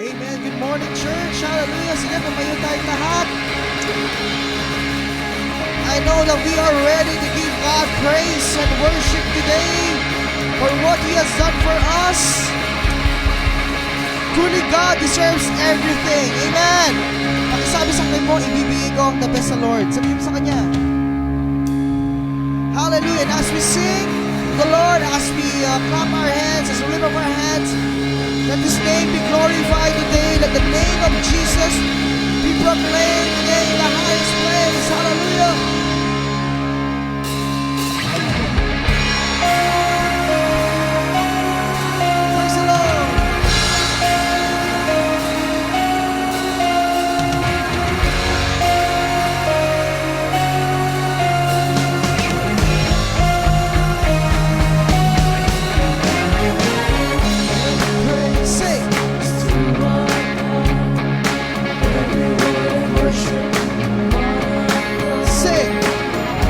Amen. Good morning, church. Hallelujah. Sige, tumayo tayong lahat. I know that we are ready to give God praise and worship today for what He has done for us. Truly, God deserves everything. Amen. Pakisabi sa kanya mo, ibibigay ko the best sa Lord. Sabihin mo sa Kanya. Hallelujah. And as we sing the Lord, as we clap our hands, as we lift up our hands, let His name be glorified today. Let the name of Jesus be proclaimed today in the highest place. Hallelujah. Praise the Lord. Sing. Sing.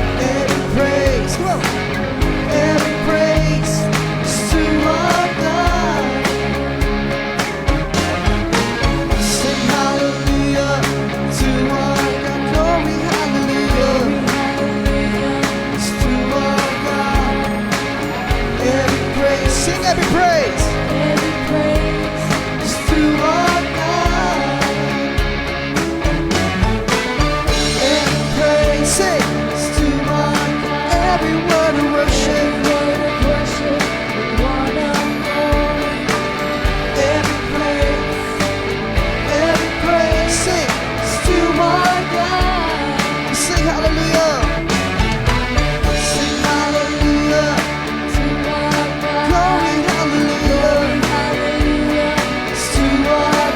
Every praise. Come on. Every praise is to our God. Sing hallelujah to our God. Glory, hallelujah. It's to our God. Every praise. Sing every praise. Every praise It's to our God. Every praise. Sing. It's to our God. Every word of worship. word of worship with one accord. Every praise, sing, it's to my God. Sing hallelujah, sing hallelujah, To our God. glory hallelujah, Hallelujah. it's to our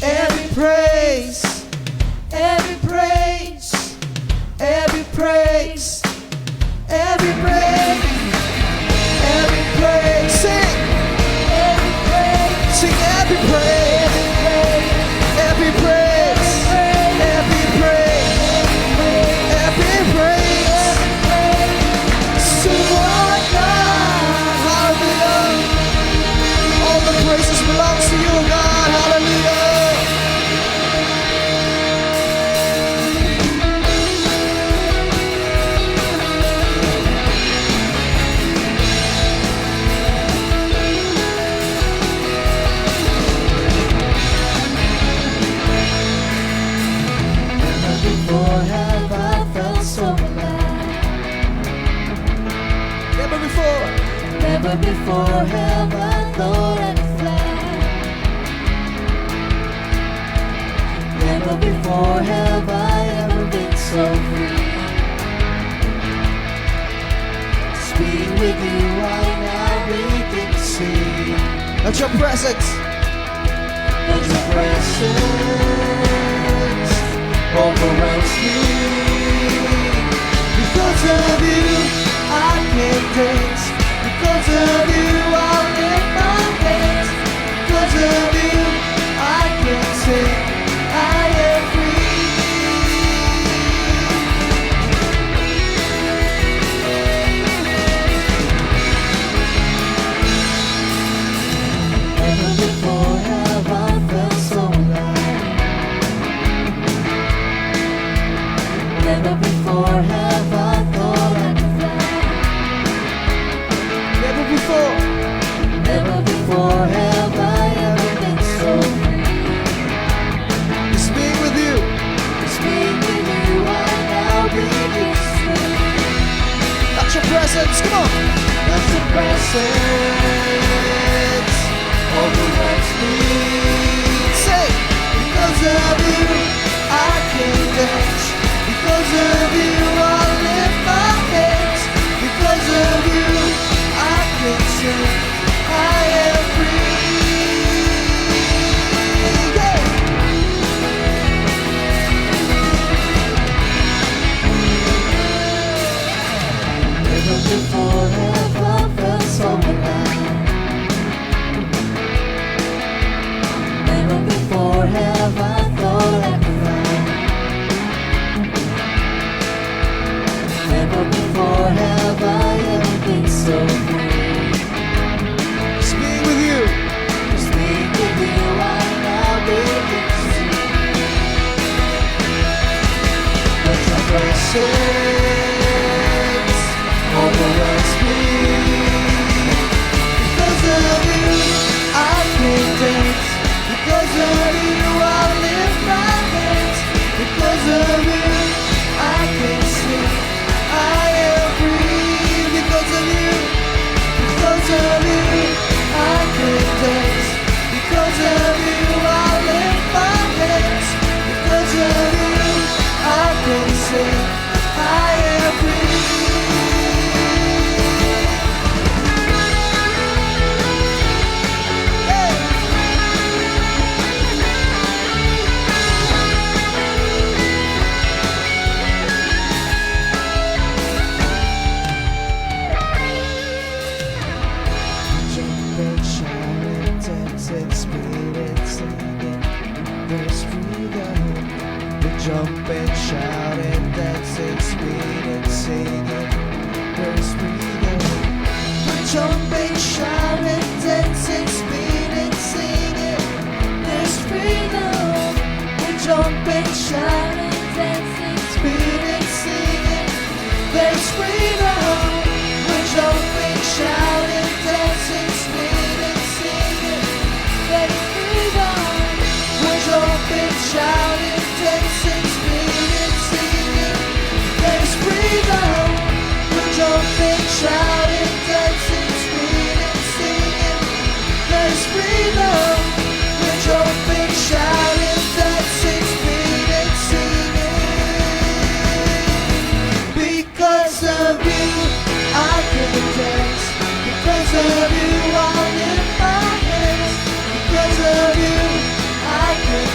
every praise, every praise, every praise, every praise, every praise. Sing, every praise, sing every praise, every praise, every praise, every praise. Sing, Lord God, hallelujah. All the praises belongs to you, God, hallelujah. before have I felt so alive. Never before. Never before have I thought I'd fly. Never before have I ever been so free. Speaking with you, I now begin to see. Let your presence. That your presence overwhelms me. Because of you, I can dance. Because of you, I'll lift my hands. Because of you, I can sing. I am free. Never before have I felt so alive. Never before have I thought I'd fly. Never before. Never before have I ever been so free. Just being with you. Just being with you, I now begin to see. Let your presence. Come on. That your presence overwhelms me. Say. Because of you, I can dance. Because of you, I lift my hands. Because of you, I can sing. I am free. Yeah. Never before have I felt so alive. Never before have I thought I'd cry. Never before have I ever been so free. Just being with you. Just being with you, I now begin to see. That your presence overwhelms me. Because of you, I can dance. Because of you, I lift my hands. Because of you, I can sing. I am free. Because of you, because of you, I can dance. Because of you, I lift my hands. Because of you, I can sing. I am free. Jumping, shouting, dancing, spirit singing. There's freedom. We jump and shout and dance and speed and singing. There's freedom. We jump and shout and dance and speed and singing. There's freedom. We jump and shout and dance and speed and singing. There's freedom. We jump and shout and dance and speed and singing. There's freedom. We jump and shout and dance and speed and singing. There's freedom. We jump and shout and dance and speed and singing. There's freedom. We jump and shout and dance and speed and singing. Because of you, I can dance. Because of you, I'll lift my hands. Because of you, I can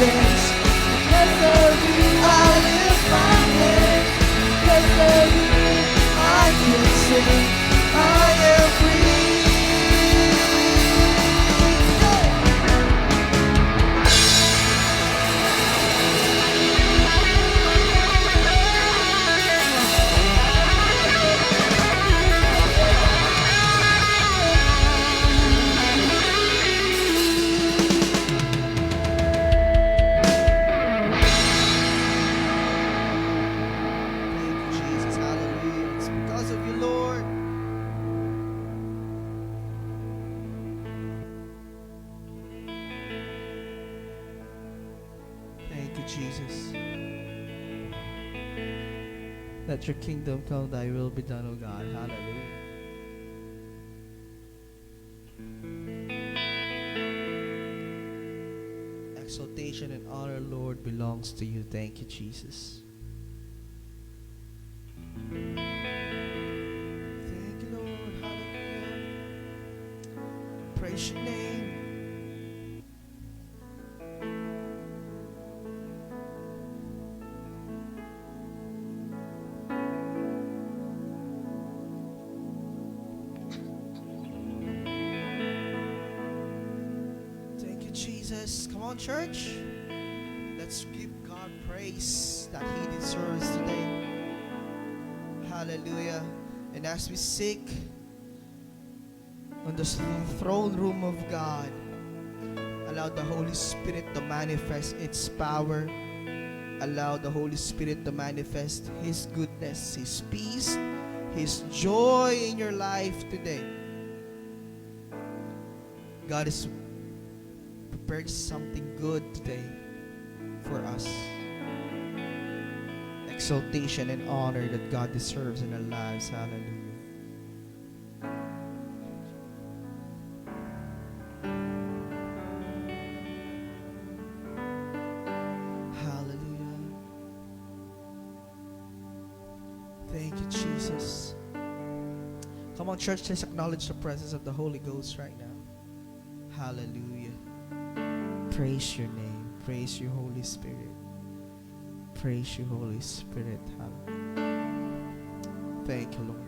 presence. Because of you, I lift my hands. Because of you, I can sing. I am free. Thank you, Jesus. Hallelujah. It's because of you, Lord. Thank you, Jesus. Let your kingdom come, thy will be done, O God. Hallelujah. Exaltation and honor, Lord, belongs to you. Thank you, Jesus. Thank you, Lord. Hallelujah. Praise your name. Thank you, Jesus. Come on, church. Let's give God praise that He deserves today. Hallelujah. And as we seek on the throne room of God, allow the Holy Spirit to manifest its power. Allow the Holy Spirit to manifest His goodness, His peace, His joy in your life today. God is prepared something good today for us. Exaltation and honor that God deserves in our lives. Hallelujah. Hallelujah. Thank you, Jesus. Come on, church, let's acknowledge the presence of the Holy Ghost right now. Hallelujah. Praise your name. Praise you, Holy Spirit. Praise you, Holy Spirit. Hallelujah. Thank you, Lord.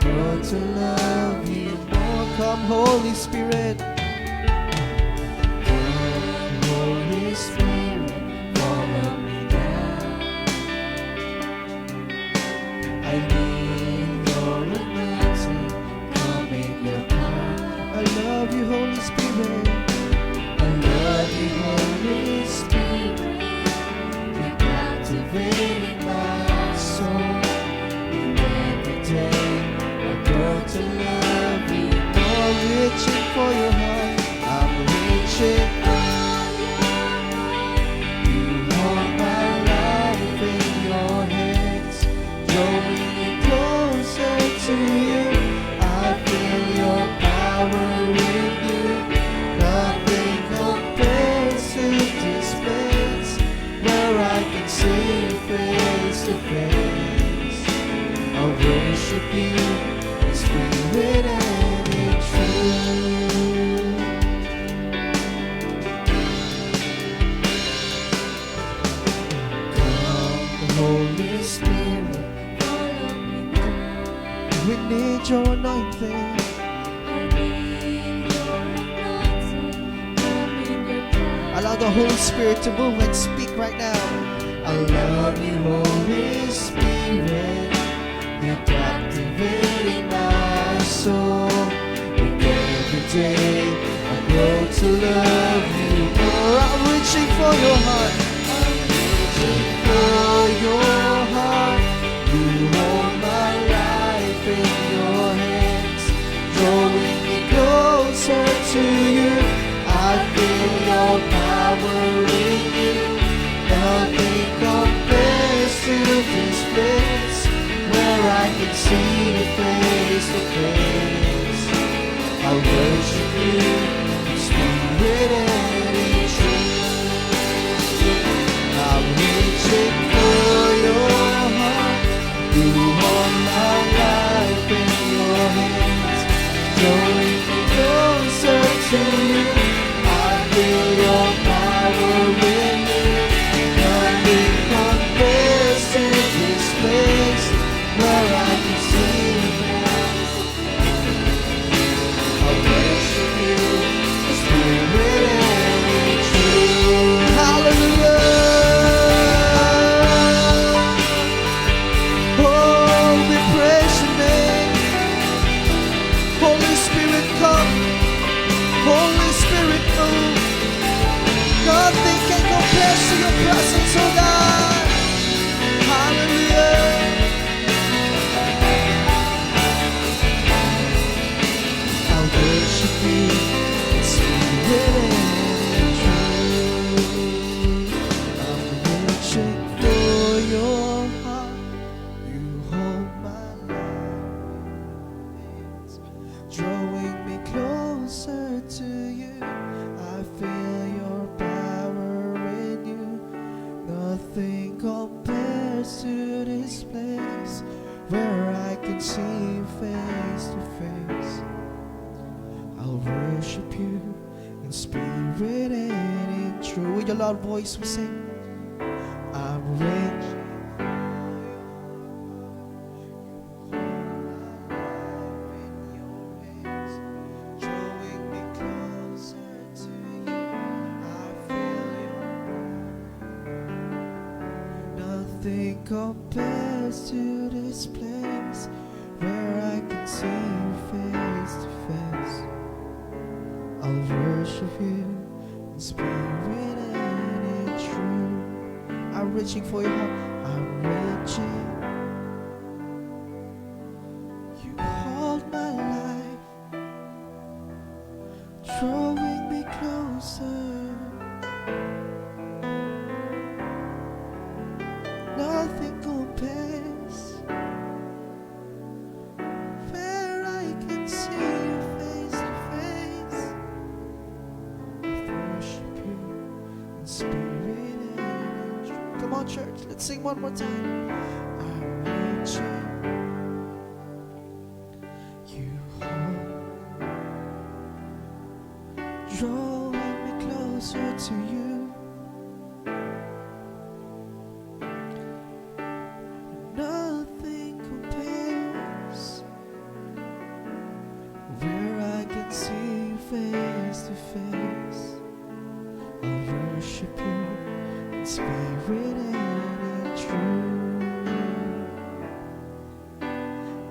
grow to love you more. Come, Holy Spirit. Come, Holy Spirit, follow me now. I need your anointing, come in your power. I love you, Holy Spirit. I love you, Holy Spirit. You're captivating my soul. And every day I grow to love you more. Reaching for your heart, I'm reaching for your heart. You hold my life in your hands, drawing me closer to you. I feel your power in you. Nothing compares to this place where I can see you face to face. I'll worship you in spirit and in truth. Come, Holy Spirit, follow me now. We need your anointing. Allow the Holy Spirit to move and speak right now. I love you, Holy Spirit. You're captivating my soul. And every day I grow to love you more. I'm reaching for your heart. I'm reaching for your heart. You hold my life in your hands, drawing me closer to you. I feel your power in you. Nothing compares to this place where I can see you face to face. I worship you in spirit and in truth. I'm reaching for your heart. You hold my life in your hands, drawing me closer to you. Feel your power in you. Nothing compares to this place where I can see you. I worship you in spirit and in truth. Hallelujah. Oh, we praise your name. Holy Spirit, come. Holy Spirit, move. Nothing can compare to your presence, oh God. Hallelujah. I worship you in spirit and in truth. I'm reaching for your heart. You hold my life, drawing me closer to you. I feel your power in you. Nothing compares to this place where I can see you face to face. I'll worship you in spirit and in truth. With your loud voice we sing. I'm rich. Nothing compares to this place where I can see you face to face. I'll worship you in spirit and in truth. I'm reaching for your heart. I'm reaching. You hold my life, drawing me closer. Nothing compares where I can see you face to face. I worship you in spirit and in truth. Come on, church, let's sing one more time. I'm reaching. You hold, drawing me closer to you. Nothing compares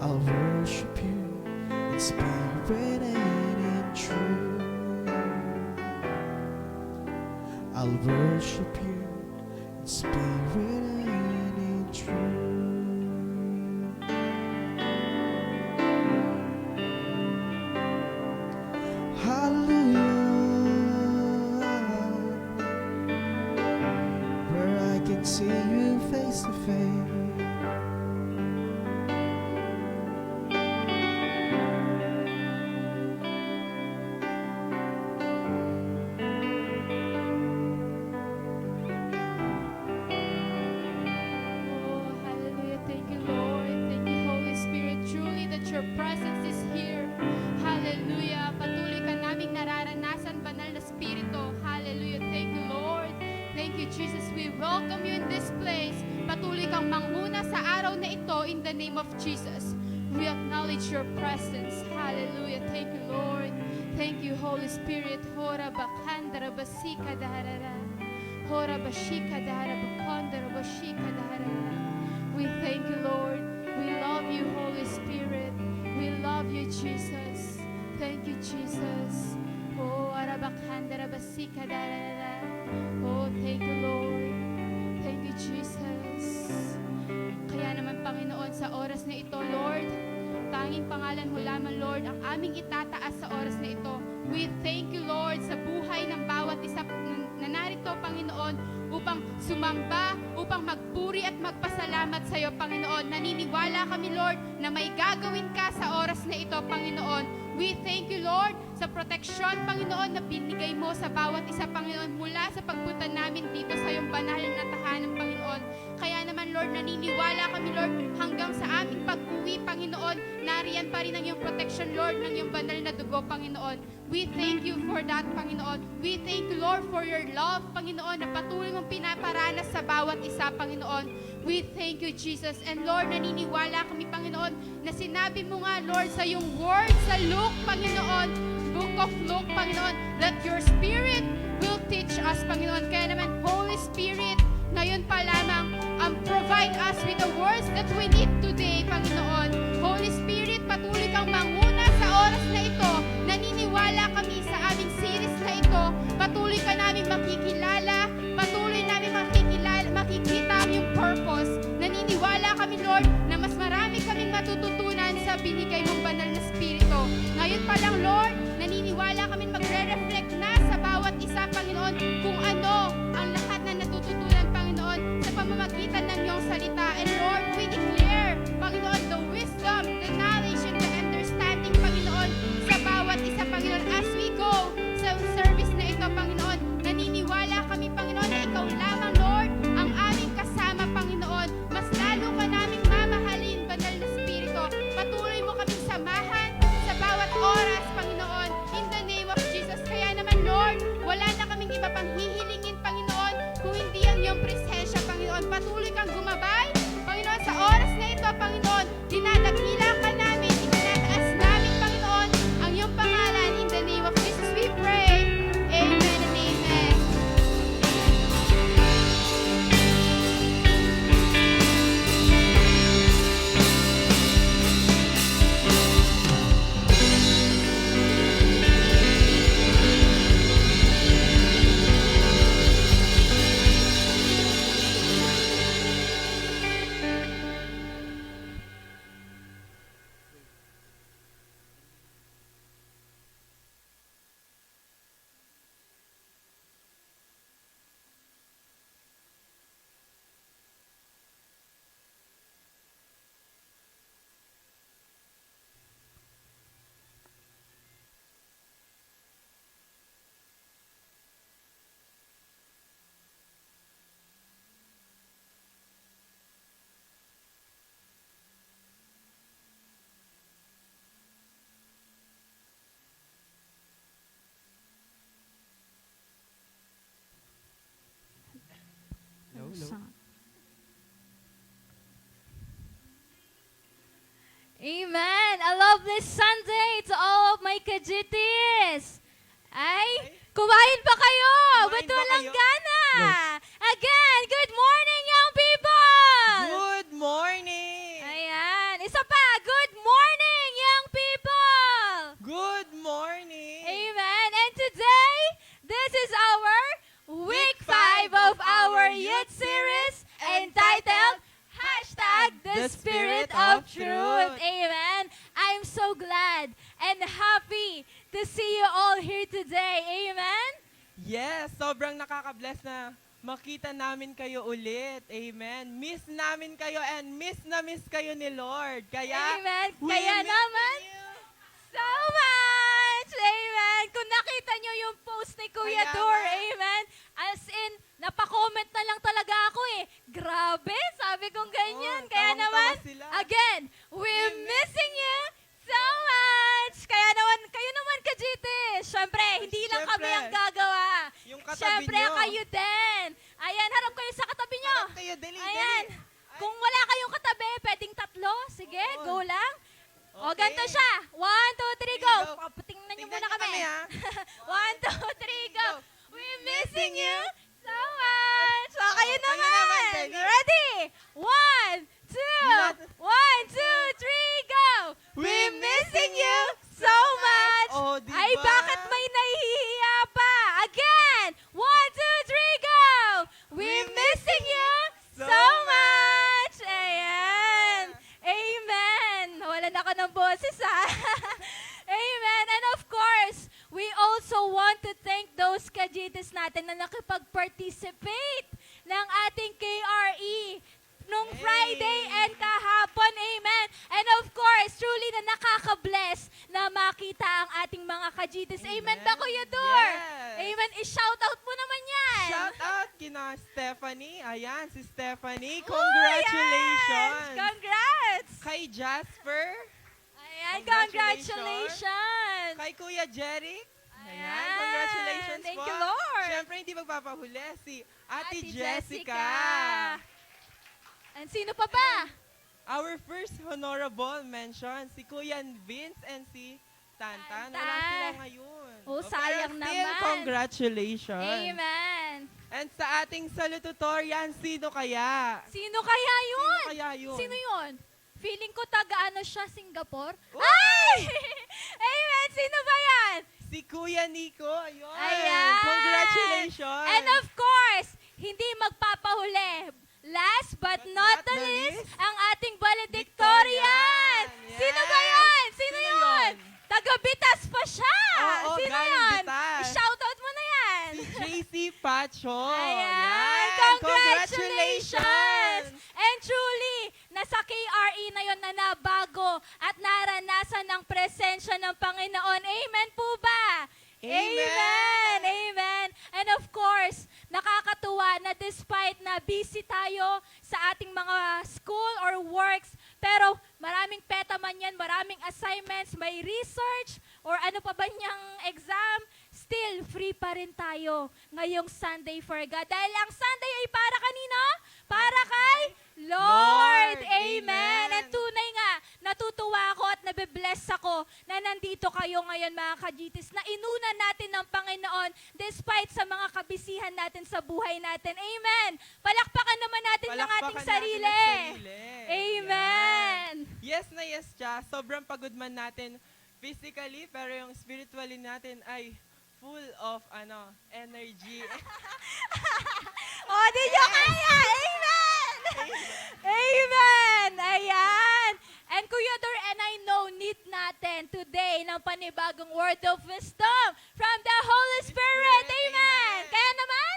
I'll worship you in spirit and in truth. I'll worship you in spirit and in truth. Hallelujah, where I can see you face to face. Oh, hallelujah. Thank you, Lord. Thank you, Holy Spirit. Truly that your presence is here. Hallelujah. Patuloy ka naming nararanasan, banal na Espiritu. Hallelujah. Thank you, Lord. Thank you, Jesus. We welcome you in this place. Patuloy kang manghuna sa araw na ito in the name of Jesus. We acknowledge your presence. Hallelujah. Thank you, Lord. Thank you, Holy Spirit. Hora bakandara basika daharara. Hora bashika dahara bakondara bashika daharara. We thank you, Lord. We love you, Holy Spirit. We love you, Jesus. Thank you, Jesus. Oh, arabakhandara basika daharara. Oh, thank you, Lord. Thank you, Jesus. Kaya naman, Panginoon, sa oras na ito, Lord, tanging pangalan mo lamang, Lord, ang aming itataas sa oras na ito. We thank you, Lord, sa buhay ng bawat isa na narito, Panginoon, upang sumamba, upang magpuri at magpasalamat sa iyo, Panginoon. Naniniwala kami, Lord, na may gagawin ka sa oras na ito, Panginoon. We thank you, Lord, sa proteksyon, Panginoon, na binigay mo sa bawat isa, Panginoon, mula sa pagpunta namin dito sa iyong banal na tahanan, Panginoon. Kaya naman, Lord, naniniwala kami, Lord, hanggang sa aming pag-uwi, Panginoon, nariyan pa rin ang iyong protection, Lord, ng iyong banal na dugo, Panginoon. We thank you for that, Panginoon. We thank you, Lord, for your love, Panginoon, na patuloy mong pinaparanas sa bawat isa, Panginoon. We thank you, Jesus. And Lord, naniniwala kami, Panginoon, na sinabi mo nga, Lord, sa iyong word sa Luke, Panginoon, Book of Luke, Panginoon, that your Spirit will teach us, Panginoon. Kaya naman, Holy Spirit, ngayon pa lamang, provide us with the words that we need today, Panginoon. Holy Spirit, patuloy kang manguna sa oras na ito. Naniniwala kami sa aming series na ito. Patuloy ka namin makikilala. Patuloy namin makikita ang iyong purpose. Naniniwala kami, Lord, na mas marami kaming matututunan sa binigay mong banal na Espiritu. Ngayon pa lang, Lord, naniniwala kami magre-reflect na sa bawat isa, Panginoon, kung ano ang lahat na natututunan, Panginoon, sa pamamagitan ng iyong salita. And Lord, we declare, Panginoon, the wisdom, the knowledge, and the understanding, Panginoon, sa bawat isa, Panginoon, as we go sa service na ito, Panginoon. Naniniwala kami, Panginoon, na ikaw lamang, Lord, ang aming kasama, Panginoon. Mas lalo ka naming mamahalin, banal na Espiritu. Patuloy mo kaming samahan sa bawat oras, Panginoon, in the name of Jesus. Kaya naman, Lord, wala na kaming iba pang hihilingin, Panginoon, kung hindi ang iyong presensya, Panginoon. Patuloy kang gumabay, Panginoon, sa oras na ito, Panginoon. Dinadakila ka namin, itinataas namin, Panginoon, ang iyong pangalan. In the name of Jesus we pray. Amen and amen. Amen! A lovely Sunday to all of my kajitis! Ay, kumain pa kayo! Ba't walang gana? Again, good morning, young people! Good morning! Ayan, isa pa, good our youth series entitled #The Spirit of Truth. Amen. I'm so glad and happy to see you all here today. Amen. Yes, sobrang nakaka-bless na makita namin kayo ulit. Amen. Miss namin kayo and miss na miss kayo ni Lord. Kaya, Amen. we Kaya miss naman, you. so much! Amen! Kung nakita nyo yung post ni Kuya Kaya Dor, nga. amen? As in, napakomment na lang talaga ako eh. Grabe, sabi kong ganyan. Oo, Kaya tawang-tawa naman, sila. again, we're missing you so much! Kaya naman, kayo naman ka-GT. Siyempre, hindi lang syempre. kami ang gagawa. Yung katabi Siyempre, nyo. kayo din. Ayan, harap kayo sa katabi nyo. Harap kayo, dali, Ayan. dali. Kung wala kayong katabi, pwedeng tatlo. Sige, Oo. go lang. O, Okay. ganito siya. 1, 2, 3, go. go. Tingnan nyo Tingnan muna nyo kami. kami, ha? 1, 2, 3, go. go. We're missing you so much. O, kayo kayo naman. naman, dali. Ready? 1, 2, 1, 2, 3, go. We're missing you so much. Oh, diba? Ay, bakit may nahihiya pa? Again. 1, 2, 3, go. We're missing you so much. Ayan. Amen. Nawalan ako ng boses, ha? Amen. And of course, we also want to thank those kajitis natin na nakipag-participate ng ating KRE nung Hey. Friday and kahapon. Amen. And of course, truly na nakaka-bless na makita ang ating mga kajitis. Amen ba, Kuya Dor? Yes. Amen. I-shoutout mo naman yan. Shout out kina Stephanie. Ayan, si Stephanie. Oh, Congratulations. yes. Congrats. Kay Jasper. Ayan, Congratulations. congratulations. Kay Kuya Jeric. Ayan, Ayan. congratulations Thank po. you, Lord. Siyempre, hindi magpapahuli si Ate Ate Jessica. And sino pa ba? Our first honorable mention, si Kuya Vince and si Tantan. Wala Tantan. sila ngayon. Oh, pero sayang still, naman. congratulations. Amen. And sa ating salutatorian, sino kaya? Sino kaya yun? Sino kaya yun? Sino yun? Feeling ko taga-ano siya, Singapore. Uy! Ay! Amen! Sino ba yan? Si Kuya Nico. Ayun. Ayan! Congratulations. And of course, hindi magpapahuli. Last but not the least, ang ating valedictorian. Yes! Sino ba yan? Sino Sino yun? yun? Taga-Bitas pa siya. Oo, Sino galing yan? Bitas. I-shoutout mo na yan. Si JC Pacho. Ayan, Yan. congratulations! And truly, nasa KRE na yon na nabago at naranasan ng presensya ng Panginoon. Amen po ba? Amen. Amen! And of course, nakakatuwa na despite na busy tayo sa ating mga school or works, pero maraming peta man yan, maraming assignments, may research, or ano pa ba niyang exam, still free pa rin tayo ngayong Sunday for God. Dahil ang Sunday ay para kanino? Para kay Lord! Lord. Amen! Amen. And tunay nga, natutuwa ako at nabibless ako na nandito kayo ngayon mga kajitis, na inuna natin ng Panginoon despite sa mga kabisihan natin sa buhay natin. Amen! Palakpakan naman natin ng Palakpakan ating natin sarili. ang sarili. Amen! Yan. Yes na yes, Cha. Sobrang pagod man natin physically, pero yung spiritually natin ay full of energy. O, di nyo kaya! Amen! Amen! Ayan! And Kuya Dor, and I know need natin today ng panibagong word of wisdom from the Holy Spirit. Amen! Amen. Kaya naman,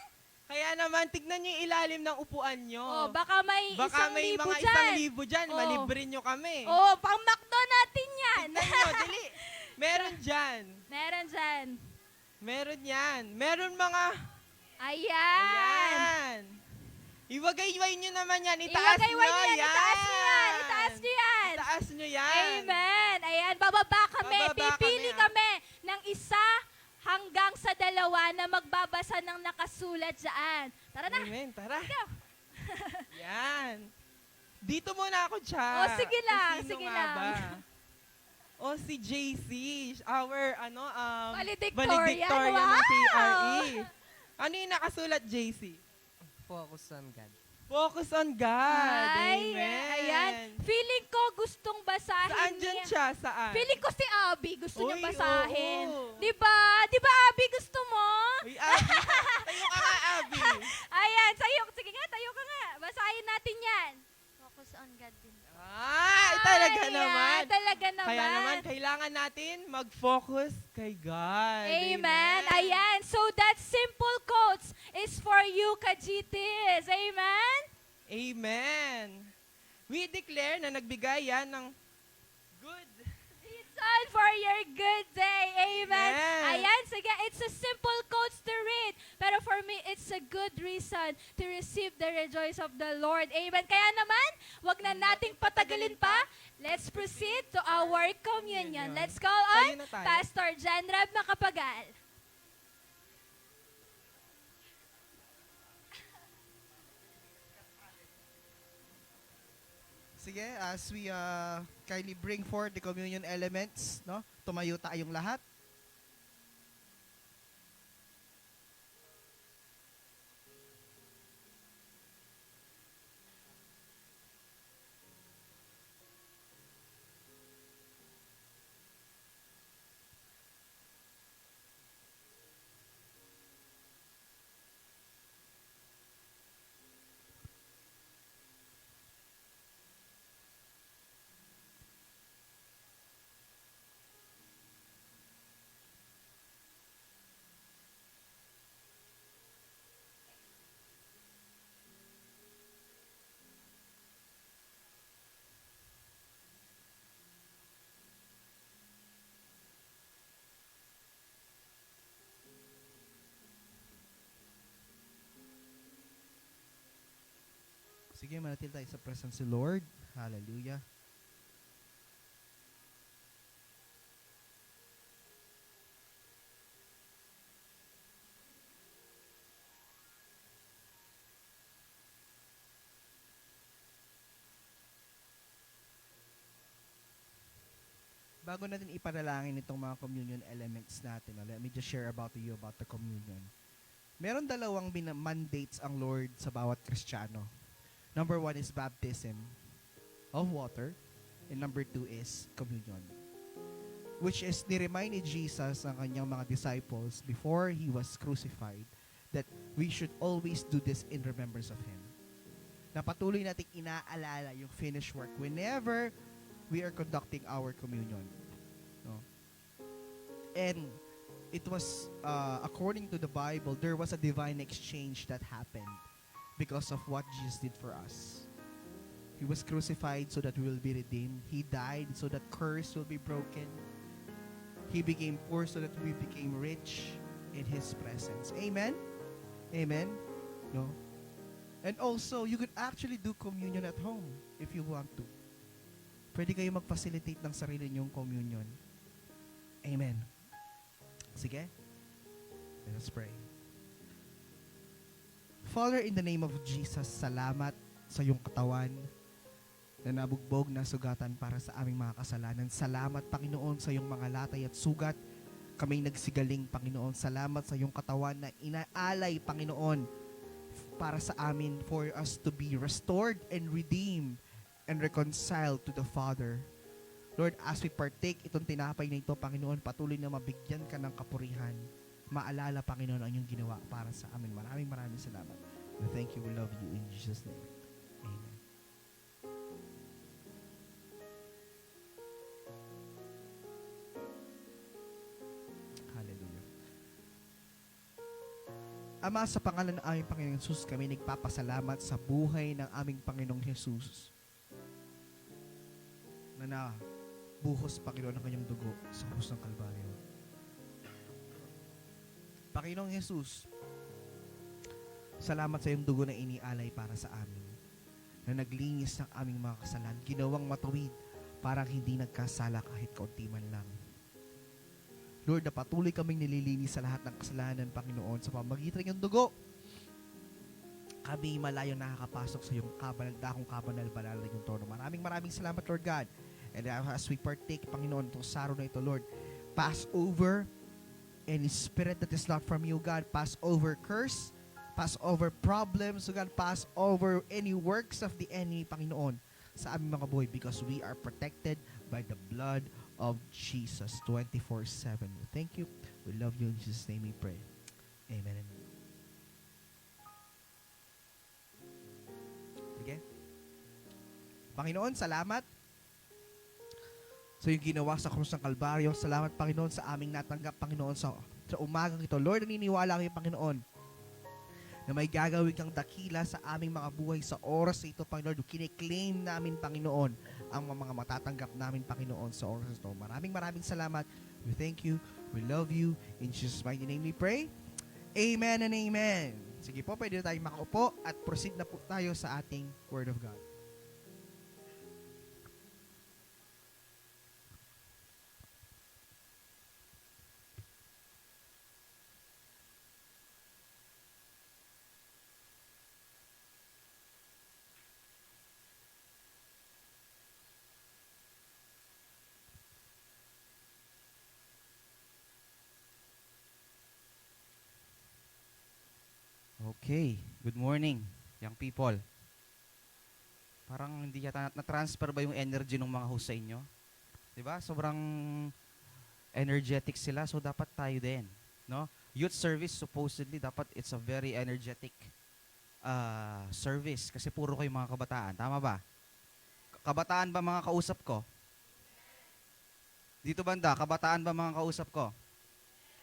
Kaya naman, tignan niyo yung ilalim ng upuan nyo. baka may Baka isang may libo mga dyan. 1,000 dyan, Oh. malibre nyo kami. Pang McDo natin yan. Tignan nyo, dali. Meron dyan. Meron dyan. Meron yan. Meron mga... Ayan. Ayan. Iwagayway nyo naman yan. Itaas nyo. Iwagayway nyo yan. Yan. Itaas nyo yan. Itaas nyo yan. Itaas nyo yan. Amen. Ayan, bababa kami. Bababa Pipili kami, kami ng isa hanggang sa dalawa na magbabasa ng nakasulat dyan. Tara na. Amen. Tara. Go. Yan. Dito muna ako, Cha. Oh, sige lang, Sino sige nga lang. ba? O, si JC. Our, Valedictorian. valedictorian ng Wow! KRE. Ano yung nakasulat, JC? Focus on God. Focus on God. Ay, Amen. ayan. Feeling ko gustong basahin Saan niya Nasaan siya? Saan? Feeling ko si Abby gusto niya Uy, basahin. oo. Di ba? Di ba, Abby, gusto mo? Uy, Abby. Tayo ka nga, Abby. Ayan, sige nga, tayo ka nga. Basahin natin yan. Focus on God din. Talaga Ayan, naman. Talaga naman. Kaya naman, kailangan natin mag-focus kay God. Amen. Ayan. So that simple quotes is for you, Kajitis. Amen? Amen. We declare na nagbigay yan ng good. Reason for your good day. Amen. Yes. Ayan, sige. It's a simple quotes to read. Pero for me, it's a good reason to receive the rejoice of the Lord. Amen. Kaya naman, wag na nating patagalin pa. Let's proceed to our communion. Let's call Tayo on na tayo. Pastor Jan Rab Makapagal. Sige, as we kindly bring forth the communion elements, no? Tumayo tayong lahat. Sige, manatil tayo sa presence ni Lord. Hallelujah. Bago natin ipanalangin itong mga communion elements natin, let me just share about to you about the communion. Meron dalawang mandates ang Lord sa bawat Kristiyano. Number 1 is baptism of water, and number 2 is communion. Which is, ni-remind ni Jesus ang kanyang mga disciples before He was crucified that we should always do this in remembrance of Him. Na patuloy nating inaalala yung finished work whenever we are conducting our communion. No? And it was, according to the Bible, there was a divine exchange that happened because of what Jesus did for us. He was crucified so that we will be redeemed. He died so that curse will be broken. He became poor so that we became rich in His presence. Amen? Amen? No? And also, you could actually do communion at home if you want to. Pwede kayo mag-facilitate ng sarili niyong communion. Amen. Sige? Let us pray. Father, in the name of Jesus, salamat sa iyong katawan na nabugbog na sugatan para sa aming mga kasalanan. Salamat, Panginoon, sa iyong mga latay at sugat. Kaming nagsigaling, Panginoon. Salamat sa iyong katawan na inaalay, Panginoon, para sa amin, for us to be restored and redeemed and reconciled to the Father. Lord, as we partake itong tinapay na ito, Panginoon, patuloy na mabigyan ka ng kapurihan. Maalala, Panginoon, ang iyong ginawa para sa amin. Maraming salamat. We thank you, we love you in Jesus' name. Amen. Hallelujah. Ama, sa pangalan ng aming Panginoong Jesus, kami nagpapasalamat sa buhay ng aming Panginoong Jesus na buhos, Panginoon, ng kanyang dugo sa krus ng Kalbaryo. Panginoong Jesus, salamat sa iyong dugo na inialay para sa amin, na naglinis ng aming mga kasalanan, ginawang matuwid, parang hindi nagkasala kahit kaunti man lang. Lord, na patuloy kaming nililinis sa lahat ng kasalanan, Panginoon, sa pamagitan ng iyong dugo. Kami malayo nakakapasok sa iyong dakong kabanal-banal na iyong trono. Maraming salamat, Lord God. And as we partake, Panginoon, itong saro na ito, Lord, pass over any spirit that is not from you, God. Pass over curse, pass over problems, God. Pass over any works of the enemy, Panginoon. sa aming mga buhay because we are protected by the blood of Jesus 24/7. Thank you. We love you. In Jesus' name we pray. Amen. Amen. Sige. Panginoon, salamat sa yung ginawa sa krus ng Kalbaryo. Salamat, Panginoon, sa aming natanggap, Panginoon, sa umagang ito. Lord, naniniwala kayo, Panginoon, na may gagawin kang dakila sa aming mga buhay sa oras na ito, Panginoon. Kine-claim namin, Panginoon, ang mga matatanggap namin, Panginoon, sa oras na ito. Maraming salamat. We thank you. We love you. In Jesus' mighty name we pray. Amen and amen. Sige po, pwede na tayong makaupo at proceed na po tayo sa ating Word of God. Okay, good morning, young people. Parang hindi yata na-transfer ba yung energy ng mga host sa inyo? 'Di ba? Sobrang energetic sila, so dapat tayo din, no? Youth service supposedly dapat it's a very energetic service kasi puro kayo mga kabataan, tama ba? Kabataan ba mga kausap ko? Dito banda, kabataan ba mga kausap ko?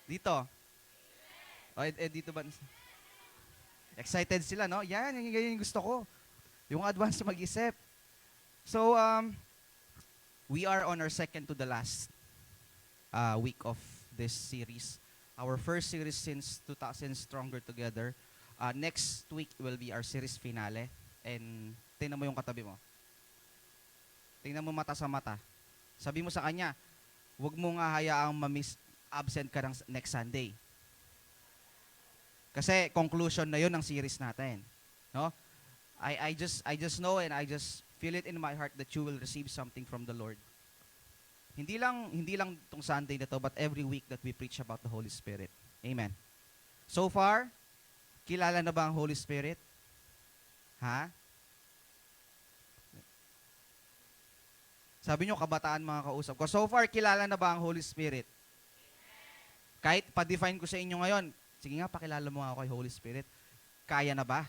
Dito? Dito ba? Excited sila, no? Yan yung gusto ko. Yung advance mag-isip. So, we are on our second to the last week of this series. Our first series since 2000 Stronger Together. Next week will be our series finale. And tingnan mo yung katabi mo. Tingnan mo mata sa mata. Sabi mo sa kanya, huwag mo nga hayaang absent ka ng next Sunday. Kasi conclusion na 'yon ng series natin, no? I just know and I just feel it in my heart that you will receive something from the Lord. Hindi lang tong Sunday na to, but every week that we preach about the Holy Spirit. Amen. So far, kilala na ba ang Holy Spirit? Ha? Sabi nyo, kabataan mga kausap ko. So far, kilala na ba ang Holy Spirit? Kahit pa-define ko sa inyo ngayon, sige nga, pakilala mo ako kay Holy Spirit. Kaya na ba?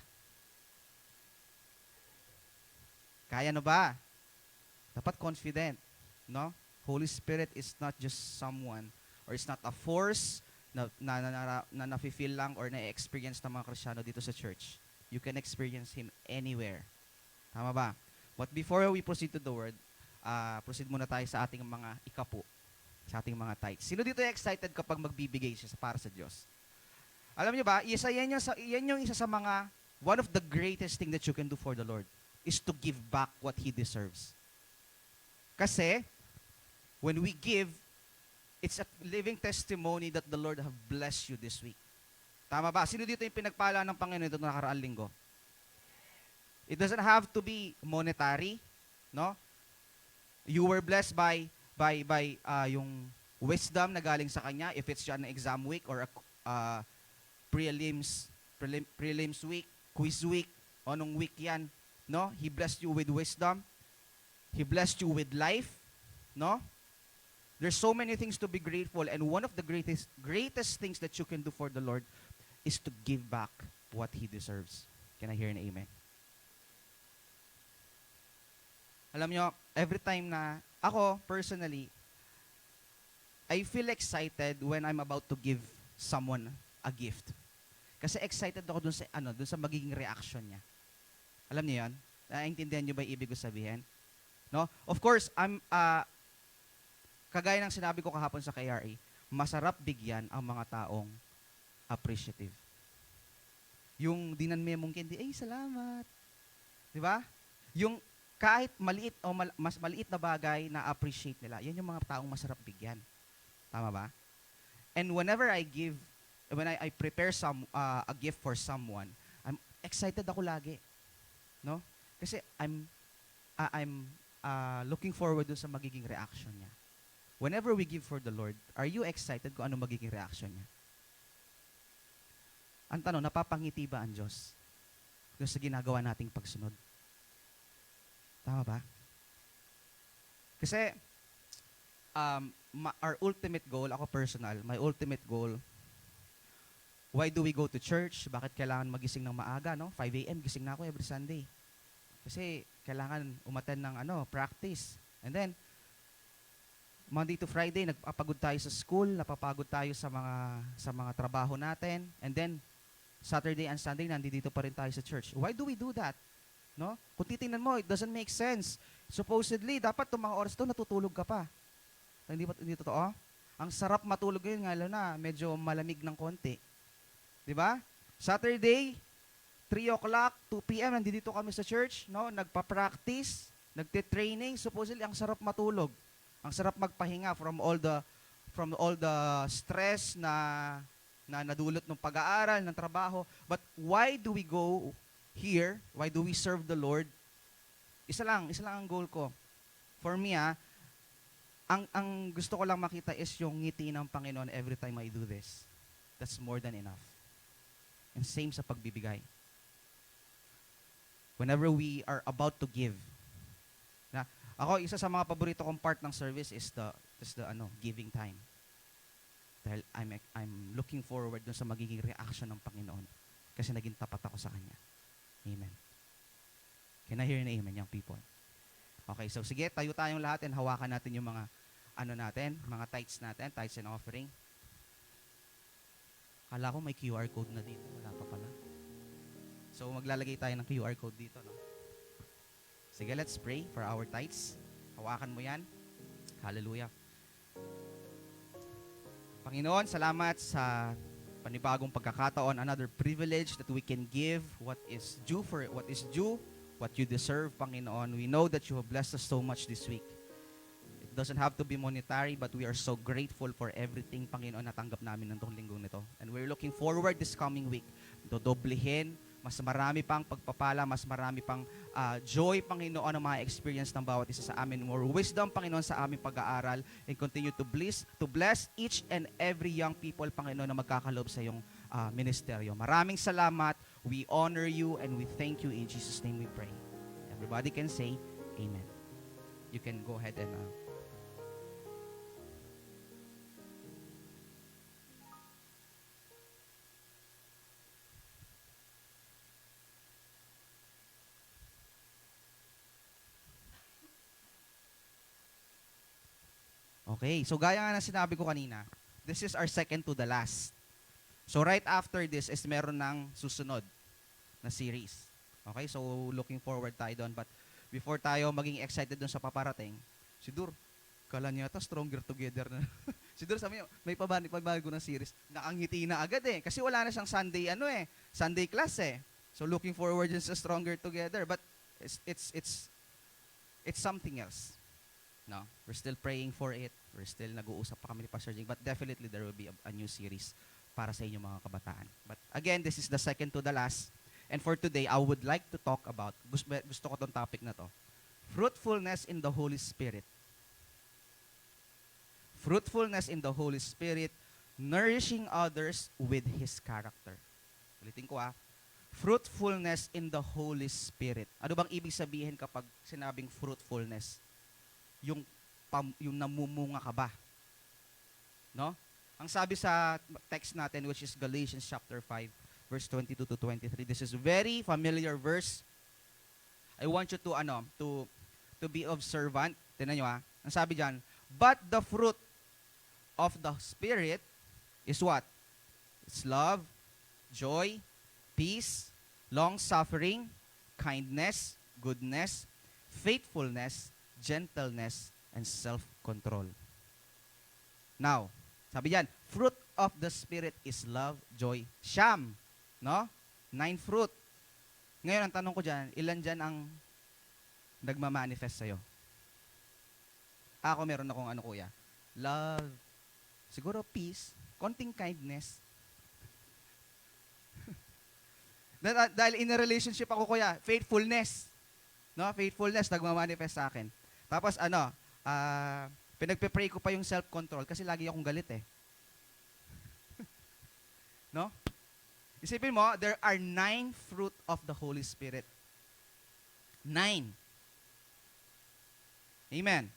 Kaya na ba? Dapat confident, no? Holy Spirit is not just someone or it's not a force na nafe-feel lang or na-experience ng mga Kristiyano dito sa church. You can experience Him anywhere. Tama ba? But before we proceed to the Word, proceed muna tayo sa ating mga ikapu, sa ating mga tithes. Sino dito excited kapag magbibigay siya para sa Diyos? Alam niyo ba, yan yung isa sa mga, one of the greatest thing that you can do for the Lord is to give back what He deserves. Kasi, when we give, it's a living testimony that the Lord have blessed you this week. Tama ba? Sino dito yung pinagpala ng Panginoon ito na nakaraang linggo? It doesn't have to be monetary, no? You were blessed by yung wisdom na galing sa Kanya, if it's an exam week or a prelims week, quiz week, anong week yan, no? He blessed you with wisdom. He blessed you with life, no? There's so many things to be grateful, and one of the greatest things that you can do for the Lord is to give back what He deserves. Can I hear an amen? Alam nyo, every time na ako, personally, I feel excited when I'm about to give someone a gift. Kasi excited ako dun sa magiging reaction niya. Alam niyo 'yan? Naintindihan niyo ba 'yung ibig ko sabihin? No? Of course, kagaya ng sinabi ko kahapon sa KRA, masarap bigyan ang mga taong appreciative. Yung dinanme mong candy, salamat. 'Di ba? Yung kahit maliit o mas maliit na bagay na appreciate nila, 'yan yung mga taong masarap bigyan. Tama ba? And whenever when I prepare a gift for someone, I'm excited ako lagi. No? Kasi I'm looking forward dun sa magiging reaction niya. Whenever we give for the Lord, are you excited kung ano magiging reaction niya? Ang tanong, napapangiti ba ang Diyos dun sa ginagawa nating pagsunod? Tama ba? Kasi, our ultimate goal, ako personal, my ultimate goal, why do we go to church? Bakit kailangan magising ng maaga, no? 5 a.m. gising na ako every Sunday. Kasi kailangan umattend ng practice. And then, Monday to Friday, nagpapagod tayo sa school, napapagod tayo sa mga trabaho natin. And then, Saturday and Sunday, nandito pa rin tayo sa church. Why do we do that? No? Kung titingnan mo, it doesn't make sense. Supposedly, dapat itong mga oras to natutulog ka pa. Hindi totoo? Ang sarap matulog ngayon, lalo na medyo malamig ng konti. Di ba? Saturday, 3 o'clock, 2 p.m., nandito kami sa church, no? Nagpa-practice, nagte-training. Supposedly, ang sarap matulog. Ang sarap magpahinga from all the stress na nadulot ng pag-aaral, ng trabaho. But why do we go here? Why do we serve the Lord? Isa lang ang goal ko. For me, ang gusto ko lang makita is yung ngiti ng Panginoon every time I do this. That's more than enough. And same sa pagbibigay. Whenever we are about to give. Na, ako, isa sa mga paborito kong part ng service is the giving time. Dahil I'm looking forward dun sa magiging reaction ng Panginoon. Kasi naging tapat ako sa Kanya. Amen. Can I hear an amen, young people? Okay, so sige, tayo tayong lahat and hawakan natin yung mga mga tithes natin, tithes and offering. Kala ko may QR code na dito. Wala pa pala. So, maglalagay tayo ng QR code dito, no? Sige, let's pray for our tithes. Hawakan mo yan. Hallelujah. Panginoon, salamat sa panibagong pagkakataon, another privilege that we can give what is due, what you deserve, Panginoon. We know that you have blessed us so much this week. It doesn't have to be monetary, but we are so grateful for everything, Panginoon, na tanggap namin ng linggong nito. And we're looking forward this coming week. Dodoblihin, mas marami pang pagpapala, mas marami pang joy, Panginoon, ang mga experience ng bawat isa sa amin. More wisdom, Panginoon, sa aming pag-aaral, and continue to bless each and every young people, Panginoon, na magkakaloob sa iyong ministeryo. Maraming salamat. We honor you and we thank you. In Jesus' name we pray. Everybody can say, Amen. You can go ahead and... Okay, so gaya nga na sinabi ko kanina, this is our second to the last. So right after this is meron ng susunod na series. Okay, so looking forward tayo doon. But before tayo maging excited doon sa paparating, si Dur, kala niya ito, Stronger Together na. Si Dur, sabi niya, may pabago ng series. Nakangiti na agad eh. Kasi wala na siyang Sunday class eh. So looking forward din sa Stronger Together. But it's something else. No, we're still praying for it. We're still nag-uusap pa kami ni Pastor Jing. But definitely there will be a new series para sa inyong mga kabataan. But again, this is the second to the last. And for today, I would like to talk about, gusto ko tong topic na to, fruitfulness in the Holy Spirit. Fruitfulness in the Holy Spirit, nourishing others with His character. Ulitin ko fruitfulness in the Holy Spirit. Ano bang ibig sabihin kapag sinabing fruitfulness? Yung namumunga ka ba? No? Ang sabi sa text natin, which is Galatians chapter 5, verse 22 to 23. This is very familiar verse. I want you to be observant. Tingnan nyo Ang sabi diyan, but the fruit of the Spirit is what? It's love, joy, peace, long-suffering, kindness, goodness, faithfulness, gentleness, and self-control. Now, sabi diyan, fruit of the Spirit is love, joy, siyam. No? 9 fruit. Ngayon, ang tanong ko diyan, ilan diyan ang nagmamanifest sa'yo? Ako, meron akong kuya? Love, siguro peace, konting kindness. Dahil in a relationship ako, kuya, faithfulness. No? Faithfulness, nagmamanifest sa akin. Tapos pinagpe-pray ko pa yung self-control kasi lagi akong galit eh. No? Isipin mo, there are 9 fruit of the Holy Spirit. 9. Amen.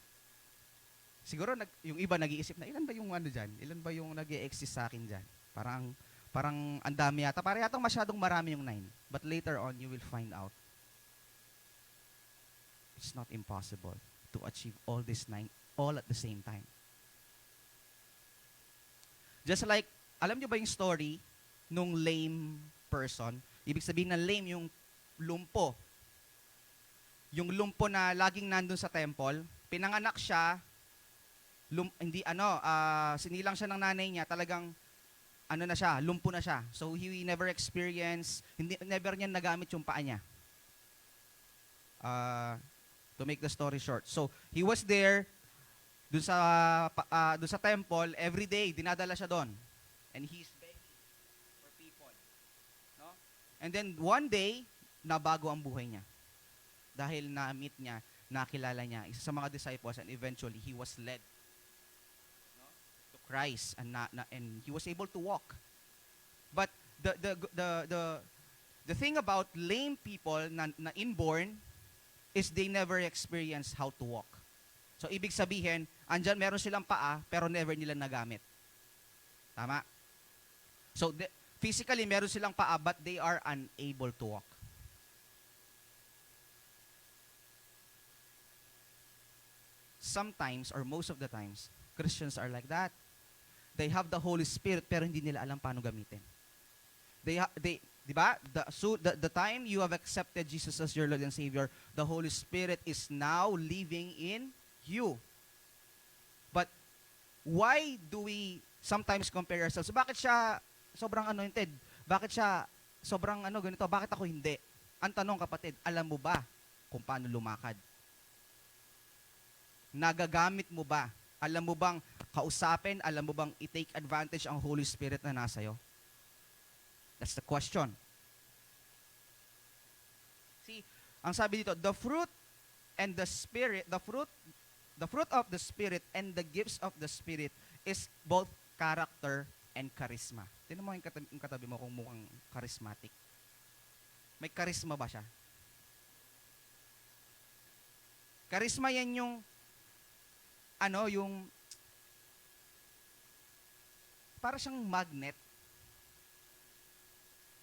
Siguro yung iba nag-iisip na, ilan ba yung ano dyan? Ilan ba yung nag-i-exist sa akin dyan? Parang ang dami yata. Parang yata masyadong marami yung 9. But later on, you will find out. It's not impossible to achieve all these 9 all at the same time. Just like, alam nyo ba yung story nung lame person? Ibig sabihin na lame yung lumpo. Yung lumpo na laging nandun sa temple, pinanganak siya, sinilang siya ng nanay niya, talagang na siya, lumpo na siya. So he never experienced, never niya nagamit yung paa niya. To make the story short. So he was there, dun sa temple, every day, dinadala siya doon. And he's begging for people. No? And then one day, nabago ang buhay niya. Dahil na-meet niya, nakilala niya, isa sa mga disciples, and eventually, he was led to Christ, and he was able to walk. But the thing about lame people na inborn is they never experience how to walk. So, ibig sabihin, andyan meron silang paa, pero never nila nagamit. Tama? So, physically, meron silang paa, but they are unable to walk. Sometimes, or most of the times, Christians are like that. They have the Holy Spirit, pero hindi nila alam paano gamitin. Diba? The time you have accepted Jesus as your Lord and Savior, the Holy Spirit is now living in you. But why do we sometimes compare ourselves? Bakit siya sobrang anointed? Bakit siya sobrang ganito? Bakit ako hindi? Ang tanong, kapatid, alam mo ba kung paano lumakad? Nagagamit mo ba? Alam mo bang kausapin? Alam mo bang i-take advantage ang Holy Spirit na nasa iyo? That's the question. See, ang sabi dito, the fruit and the Spirit, the fruit of the Spirit and the gifts of the Spirit is both character and charisma. Tingnan mo yung katabi mo kung mukhang charismatic. May charisma ba siya? Charisma yan yung para siyang magnet.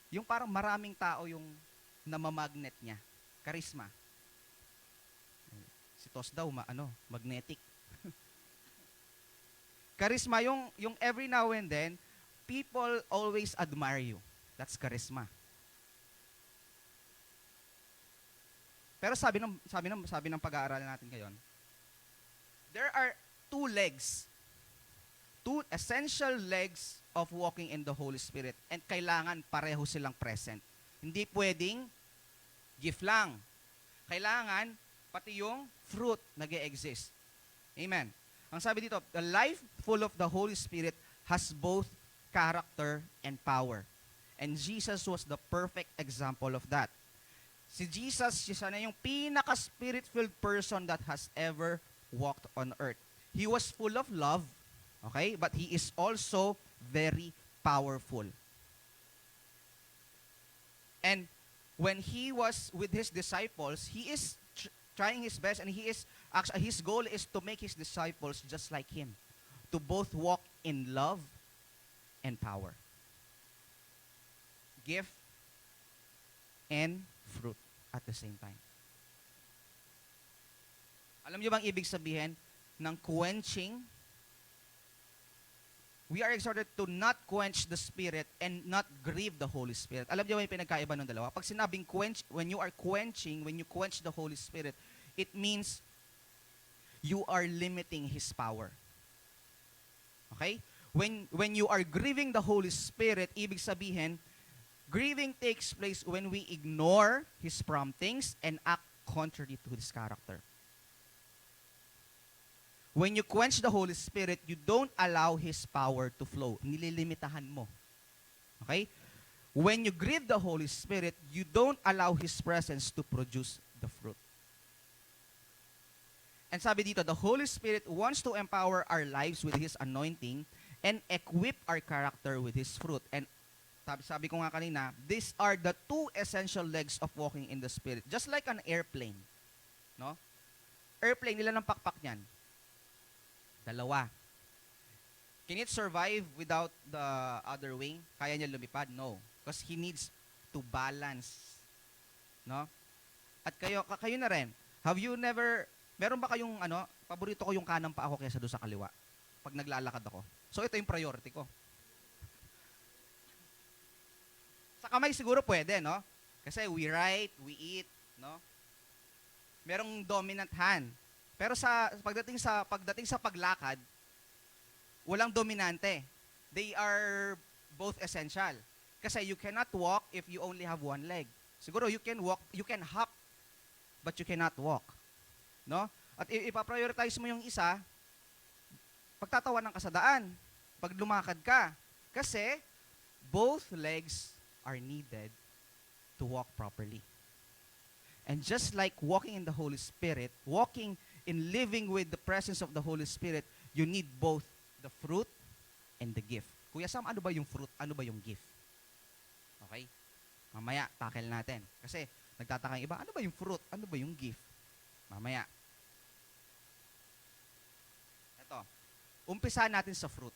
Yung parang maraming tao yung namamagnet niya. Charisma. Si Tos daw, magnetic. Charisma, yung every now and then, people always admire you. That's charisma. Pero sabi ng pag-aaralan natin ngayon, there are two essential legs of walking in the Holy Spirit, and kailangan pareho silang present. Hindi pwedeng gift lang. Kailangan pati yung fruit nag-e-exist. Amen. Ang sabi dito, the life full of the Holy Spirit has both character and power. And Jesus was the perfect example of that. Si Jesus, siya na yung pinaka-spirit-filled person that has ever walked on earth. He was full of love, okay? But he is also very powerful. And when he was with his disciples, he is trying his best, and his goal is to make his disciples just like him, to both walk in love and power. Gift and fruit at the same time. Alam niyo bang ibig sabihin ng quenching? We are exhorted to not quench the Spirit and not grieve the Holy Spirit. Alam niyo ba yung pinagkaiba ng dalawa? Pag sinabing quench, when you quench the Holy Spirit, it means you are limiting His power. Okay? When you are grieving the Holy Spirit, ibig sabihin, grieving takes place when we ignore His promptings and act contrary to His character. When you quench the Holy Spirit, you don't allow His power to flow. Nililimitahan mo. Okay? When you grieve the Holy Spirit, you don't allow His presence to produce the fruit. And sabi dito, the Holy Spirit wants to empower our lives with His anointing and equip our character with His fruit. And sabi ko nga kanina, these are the two essential legs of walking in the Spirit. Just like an airplane. No? airplane, ilan ang pakpak niyan? 2. Can it survive without the other wing? Kaya niya lumipad? No. Because he needs to balance. No? At kayo na rin. Meron ba kayong paborito ko yung kanang pa ako kaysa doon sa kaliwa? Pag naglalakad ako. So ito yung priority ko. Sa kamay siguro pwede, no? Kasi we write, we eat, no? Merong dominant hand. Pero pagdating sa paglakad, walang dominante. They are both essential. Kasi you cannot walk if you only have one leg. Siguro you can walk, you can hop, but you cannot walk. No? At ipaprioritize mo yung isa, pagtatawanan ka sa daan, pag lumakad ka. Kasi both legs are needed to walk properly. And just like walking in the Holy Spirit, walking in living with the presence of the Holy Spirit, you need both the fruit and the gift. Kuya Sam, ano ba yung fruit? Ano ba yung gift? Okay? Mamaya, tackle natin. Kasi nagtataka yung iba, ano ba yung fruit? Ano ba yung gift? Mamaya. Ito. Umpisa natin sa fruit.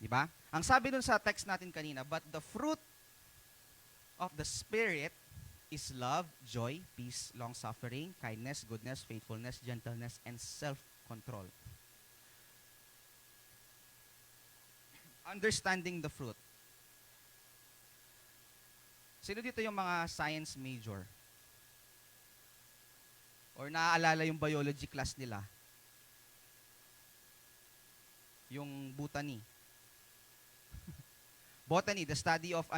Diba? Ang sabi dun sa text natin kanina, but the fruit of the Spirit is love, joy, peace, long-suffering, kindness, goodness, faithfulness, gentleness, and self-control. Understanding the fruit. Sino dito yung mga science major? Or naaalala yung biology class nila? Yung botany. Botany, the study of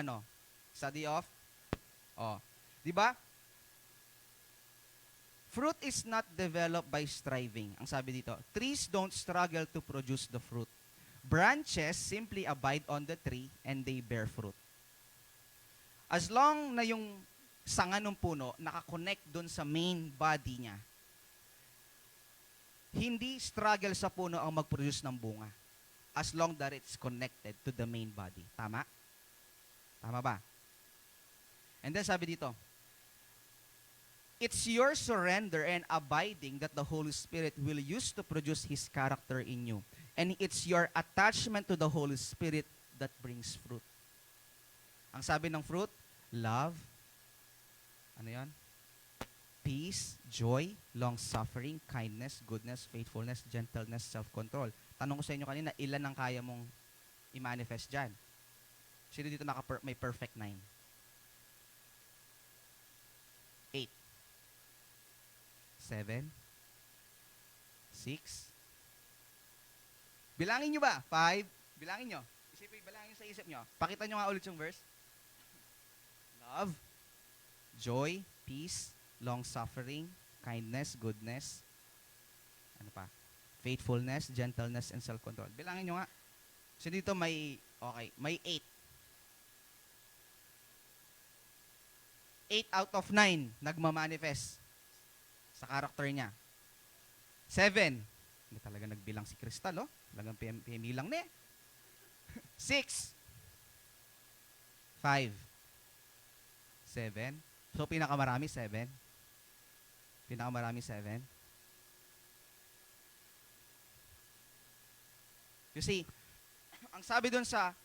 di ba? Fruit is not developed by striving. Ang sabi dito, trees don't struggle to produce the fruit. Branches simply abide on the tree and they bear fruit. As long na yung sanga ng puno nakakonect dun sa main body niya, hindi struggle sa puno ang mag-produce ng bunga. As long that it's connected to the main body. Tama? Tama ba? And then sabi dito, it's your surrender and abiding that the Holy Spirit will use to produce His character in you. And it's your attachment to the Holy Spirit that brings fruit. Ang sabi ng fruit, love, peace, joy, long-suffering, kindness, goodness, faithfulness, gentleness, self-control. Tanong ko sa inyo kanina, ilan ang kaya mong i-manifest dyan? Sino dito may perfect 9? 8. 7. 6. Bilangin nyo ba? 5. Bilangin nyo. Bilangin nyo sa isip nyo. Pakita nyo nga ulit yung verse. Love, joy, peace, long-suffering, kindness, goodness, faithfulness, gentleness, and self-control. Bilangin nyo nga. So dito may 8. 8 out of 9 nagmamanifest sa character niya. 7. Hindi talaga nagbilang si Crystal, oh. Talagang PME lang na eh. 6. 5. 7. So, pinakamarami, 7. Pinakamarami, 7. You see, ang sabi dun sa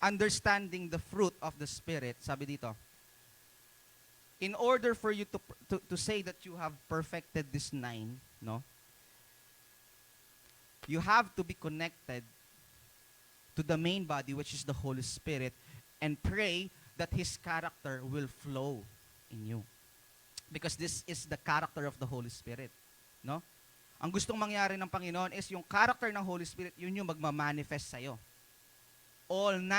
understanding the fruit of the Spirit, sabi dito, in order for you to say that you have perfected this 9, no? You have to be connected to the main body, which is the Holy Spirit, and pray that His character will flow in you. Because this is the character of the Holy Spirit, no? Ang gustong mangyari ng Panginoon is yung character ng Holy Spirit, yun yung magmamanifest sa'yo. All 9.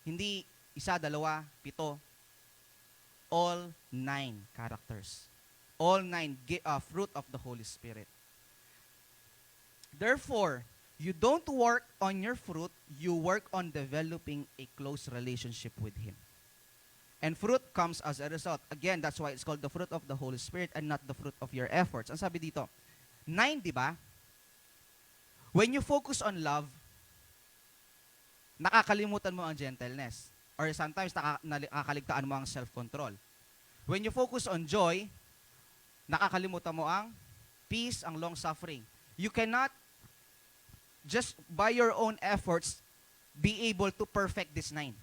Hindi 1, 2, 7. All 9 characters. All 9 fruit of the Holy Spirit. Therefore, you don't work on your fruit, you work on developing a close relationship with Him. And fruit comes as a result. Again, that's why it's called the fruit of the Holy Spirit and not the fruit of your efforts. Ang sabi dito, 9, di ba? When you focus on love, nakakalimutan mo ang gentleness. Or sometimes nakakaligtaan mo ang self-control. When you focus on joy, nakakalimutan mo ang peace, ang long-suffering. You cannot just by your own efforts be able to perfect this 9.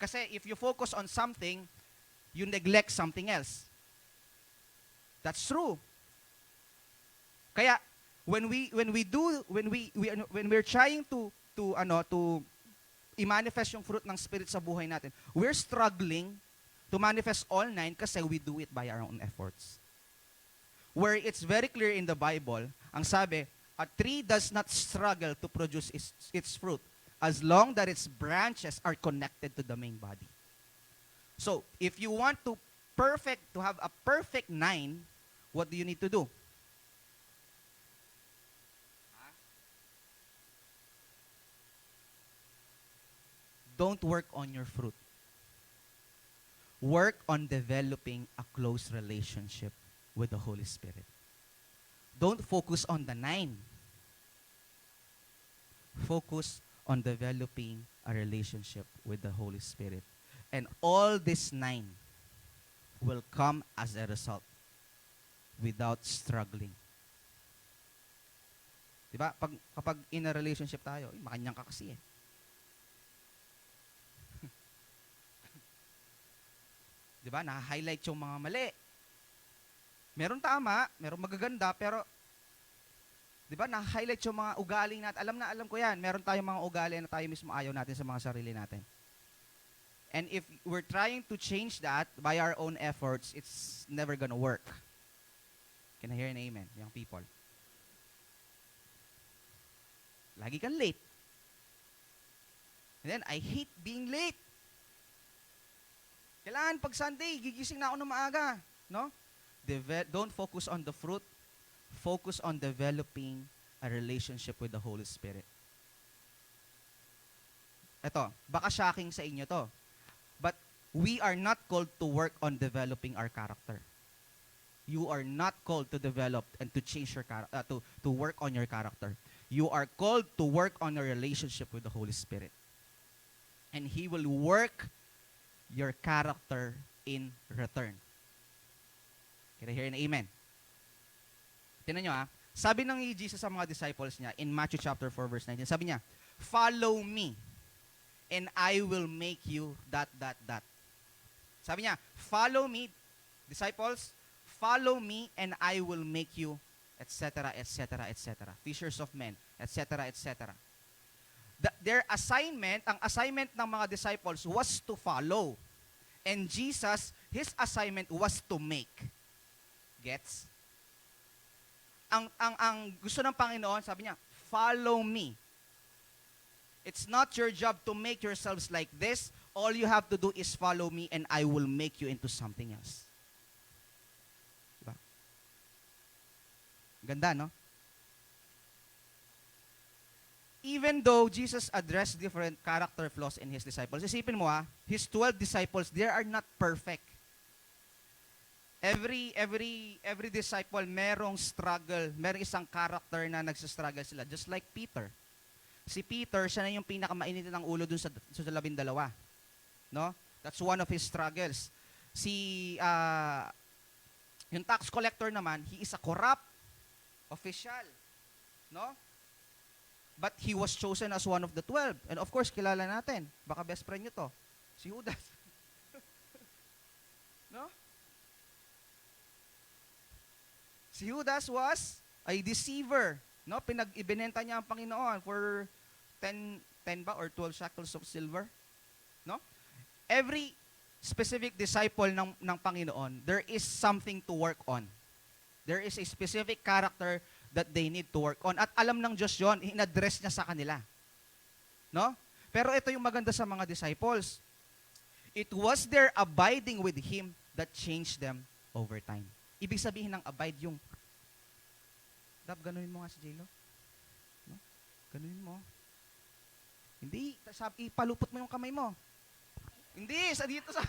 Kasi if you focus on something, you neglect something else. That's true. Kaya when we're trying to i-manifest yung fruit ng Spirit sa buhay natin, we're struggling to manifest all 9 kasi we do it by our own efforts. Where it's very clear in the Bible, ang sabi, a tree does not struggle to produce its fruit as long that its branches are connected to the main body. So, if you want to have a perfect 9, what do you need to do? Don't work on your fruit. Work on developing a close relationship with the Holy Spirit. Don't focus on the 9. Focus on developing a relationship with the Holy Spirit. And all these 9 will come as a result without struggling. Diba? Kapag in a relationship tayo, makanyang ka kasi eh. Diba? Na-highlight yung mga mali. Meron tama, meron magaganda, pero diba? Na-highlight yung mga ugali natin. Alam ko yan. Meron tayong mga ugali na tayo mismo ayaw natin sa mga sarili natin. And if we're trying to change that by our own efforts, it's never gonna work. Can I hear an amen, young people? Lagi kang late. And then, I hate being late. Kailangan pag Sunday, gigising na ako ng maaga. No? Don't focus on the fruit. Focus on developing a relationship with the Holy Spirit. Ito, baka shocking sa inyo to. But we are not called to work on developing our character. You are not called to develop and to change your to work on your character. You are called to work on your relationship with the Holy Spirit. And He will work your character in return. Can I hear an amen? Tingnan nyo sabi ng Jesus sa mga disciples niya in Matthew chapter 4 verse 19, sabi niya, follow me and I will make you ... Sabi niya, follow me, disciples, follow me and I will make you, etc., etc., etc. Fishers of men, etc., etc. Their assignment, ang assignment ng mga disciples was to follow. And Jesus, His assignment was to make. Gets? Ang gusto ng Panginoon, sabi niya, follow me. It's not your job to make yourselves like this. All you have to do is follow me and I will make you into something else. Diba? Ganda, no? Even though Jesus addressed different character flaws in His disciples, isipin mo His 12 disciples, they are not perfect. Every disciple merong struggle, merong isang character na nagsastruggle sila. Just like Peter. Si Peter, siya na yung pinakamainit ng ulo dun sa 12. No? That's one of his struggles. Yung tax collector naman, he is a corrupt official. No? But he was chosen as one of the 12. And of course, kilala natin. Baka best friend nyo to. Si Judas. No? Si Judas was a deceiver. No? Ibinenta niya ang Panginoon for 10 ba or 12 shekels of silver. No? Every specific disciple ng Panginoon, there is something to work on. There is a specific character that they need to work on. At alam ng Diyos yon, in-address niya sa kanila. No? Pero ito yung maganda sa mga disciples. It was their abiding with Him that changed them over time. Ibig sabihin ng abide yung, Dab, ganunin mo nga si J-Lo. No? Ganunin mo. Hindi, ipalupot mo yung kamay mo. Hindi, dito sa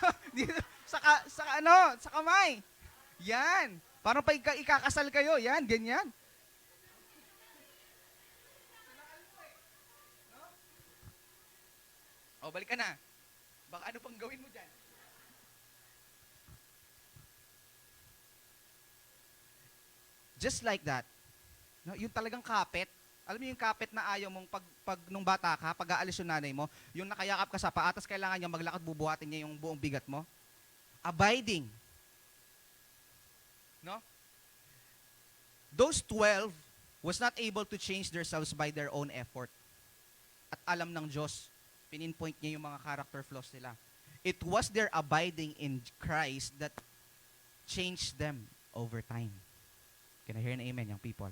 kamay. Yan. Parang pa ikakasal kayo. Yan, ganyan. O, balik ka na. Baka ano pang gawin mo dyan? Just like that. No, yung talagang kapit. Alam mo yung kapit na ayaw mong pag nung bata ka, pag aalis yung nanay mo, yung nakayakap ka sa paa, tas kailangan niya maglakad, bubuhatin niya yung buong bigat mo. Abiding. No? Those 12 was not able to change themselves by their own effort. At alam ng Diyos, pininpoint niya yung mga character flaws nila. It was their abiding in Christ that changed them over time. Can I hear an amen, young people?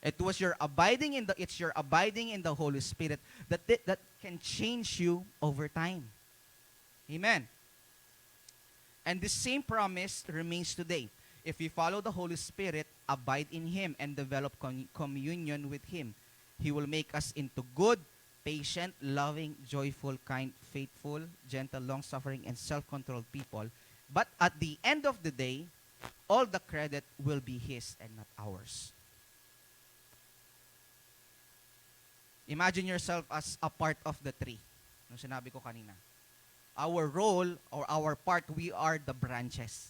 It was your abiding in the Holy Spirit that can change you over time. Amen. And the same promise remains today. If we follow the Holy Spirit, abide in Him, and develop communion with Him, He will make us into good, patient, loving, joyful, kind, faithful, gentle, long-suffering, and self-controlled people. But at the end of the day, all the credit will be His and not ours. Imagine yourself as a part of the tree. Nung sinabi ko kanina. Our role or our part, we are the branches.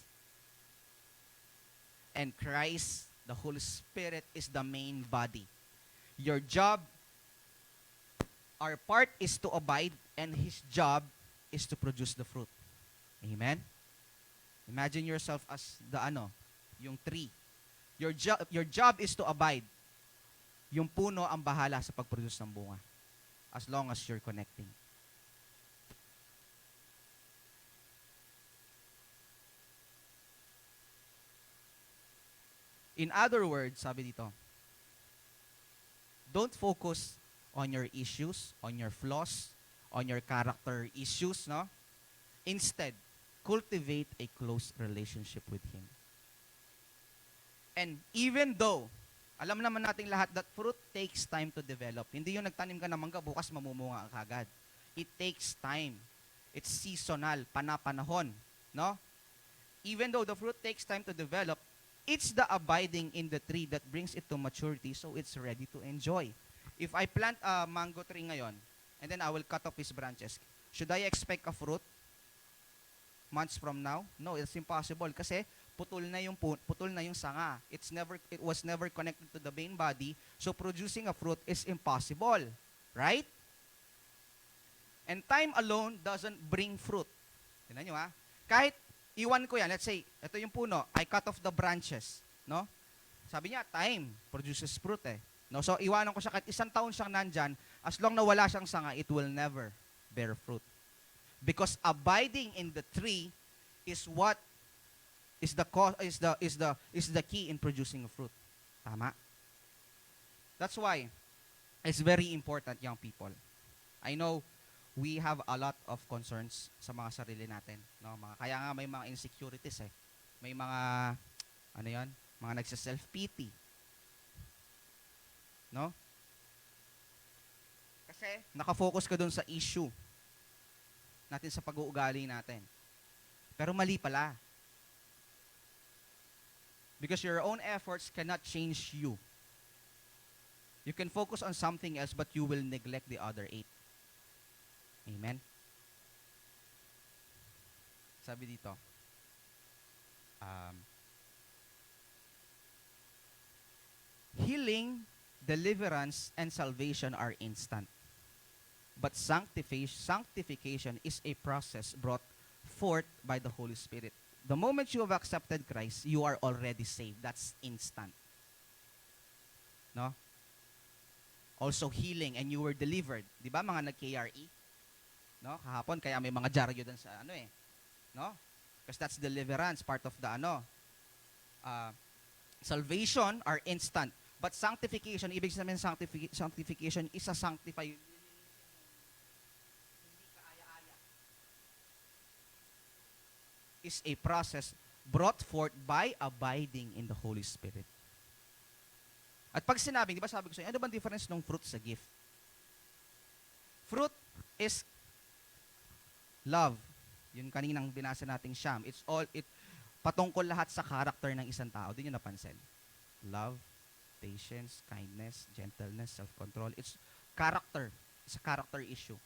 And Christ, the Holy Spirit, is the main body. Your job, our part is to abide, and His job is to produce the fruit. Amen? Imagine yourself as yung tree. Your job is to abide. Yung puno ang bahala sa pag-produce ng bunga. As long as you're connecting. In other words, sabi dito, don't focus on your issues, on your flaws, on your character issues, no? Instead, cultivate a close relationship with Him. And even though, alam naman nating lahat that fruit takes time to develop. Hindi yung nagtanim ka ng mangga, bukas mamumunga ka agad. It takes time. It's seasonal, panapanahon, no? Even though the fruit takes time to develop, it's the abiding in the tree that brings it to maturity so it's ready to enjoy. If I plant a mango tree ngayon, and then I will cut off its branches, should I expect a fruit months from now? No, it's impossible kasi putol na yung sanga. It was never connected to the main body, so producing a fruit is impossible, right? And time alone doesn't bring fruit. Tingnan nyo ha. Kahit iwan ko yan, let's say, ito yung puno, I cut off the branches, no? Sabi niya, time produces fruit eh. No? So, iwanan ko siya, kahit 1 taon siyang nandyan, as long na wala siyang sanga, it will never bear fruit. Because abiding in the tree is what is the key in producing a fruit. Tama? That's why it's very important, young people. I know we have a lot of concerns sa mga sarili natin, no? Kaya nga may mga insecurities eh. May mga mga nagse-self-pity. No? Kasi nakafocus ka dun sa issue natin sa pag-uugali natin. Pero mali pala. Because your own efforts cannot change you. You can focus on something else but you will neglect the other 8. Amen? Sabi dito, healing, deliverance, and salvation are instant. But sanctification is a process brought forth by the Holy Spirit. The moment you have accepted Christ, you are already saved. That's instant. No? Also healing, and you were delivered. Di ba mga nag-KRE? No? Kahapon, kaya may mga dyaryo dun sa no? Because that's deliverance, part of the salvation are instant. But sanctification, ibig sabihin sanctification is a sanctify. Hindi kaaya-aya. Is a process brought forth by abiding in the Holy Spirit. At pag sinabing, di ba sabi ko sa inyo, ano bang difference ng fruit sa gift? Fruit is love. Yun kaninang binasa nating Siyam. Patungkol lahat sa character ng isang tao. Di nyo napansin? Love, patience, kindness, gentleness, self-control. It's character. It's a character issue.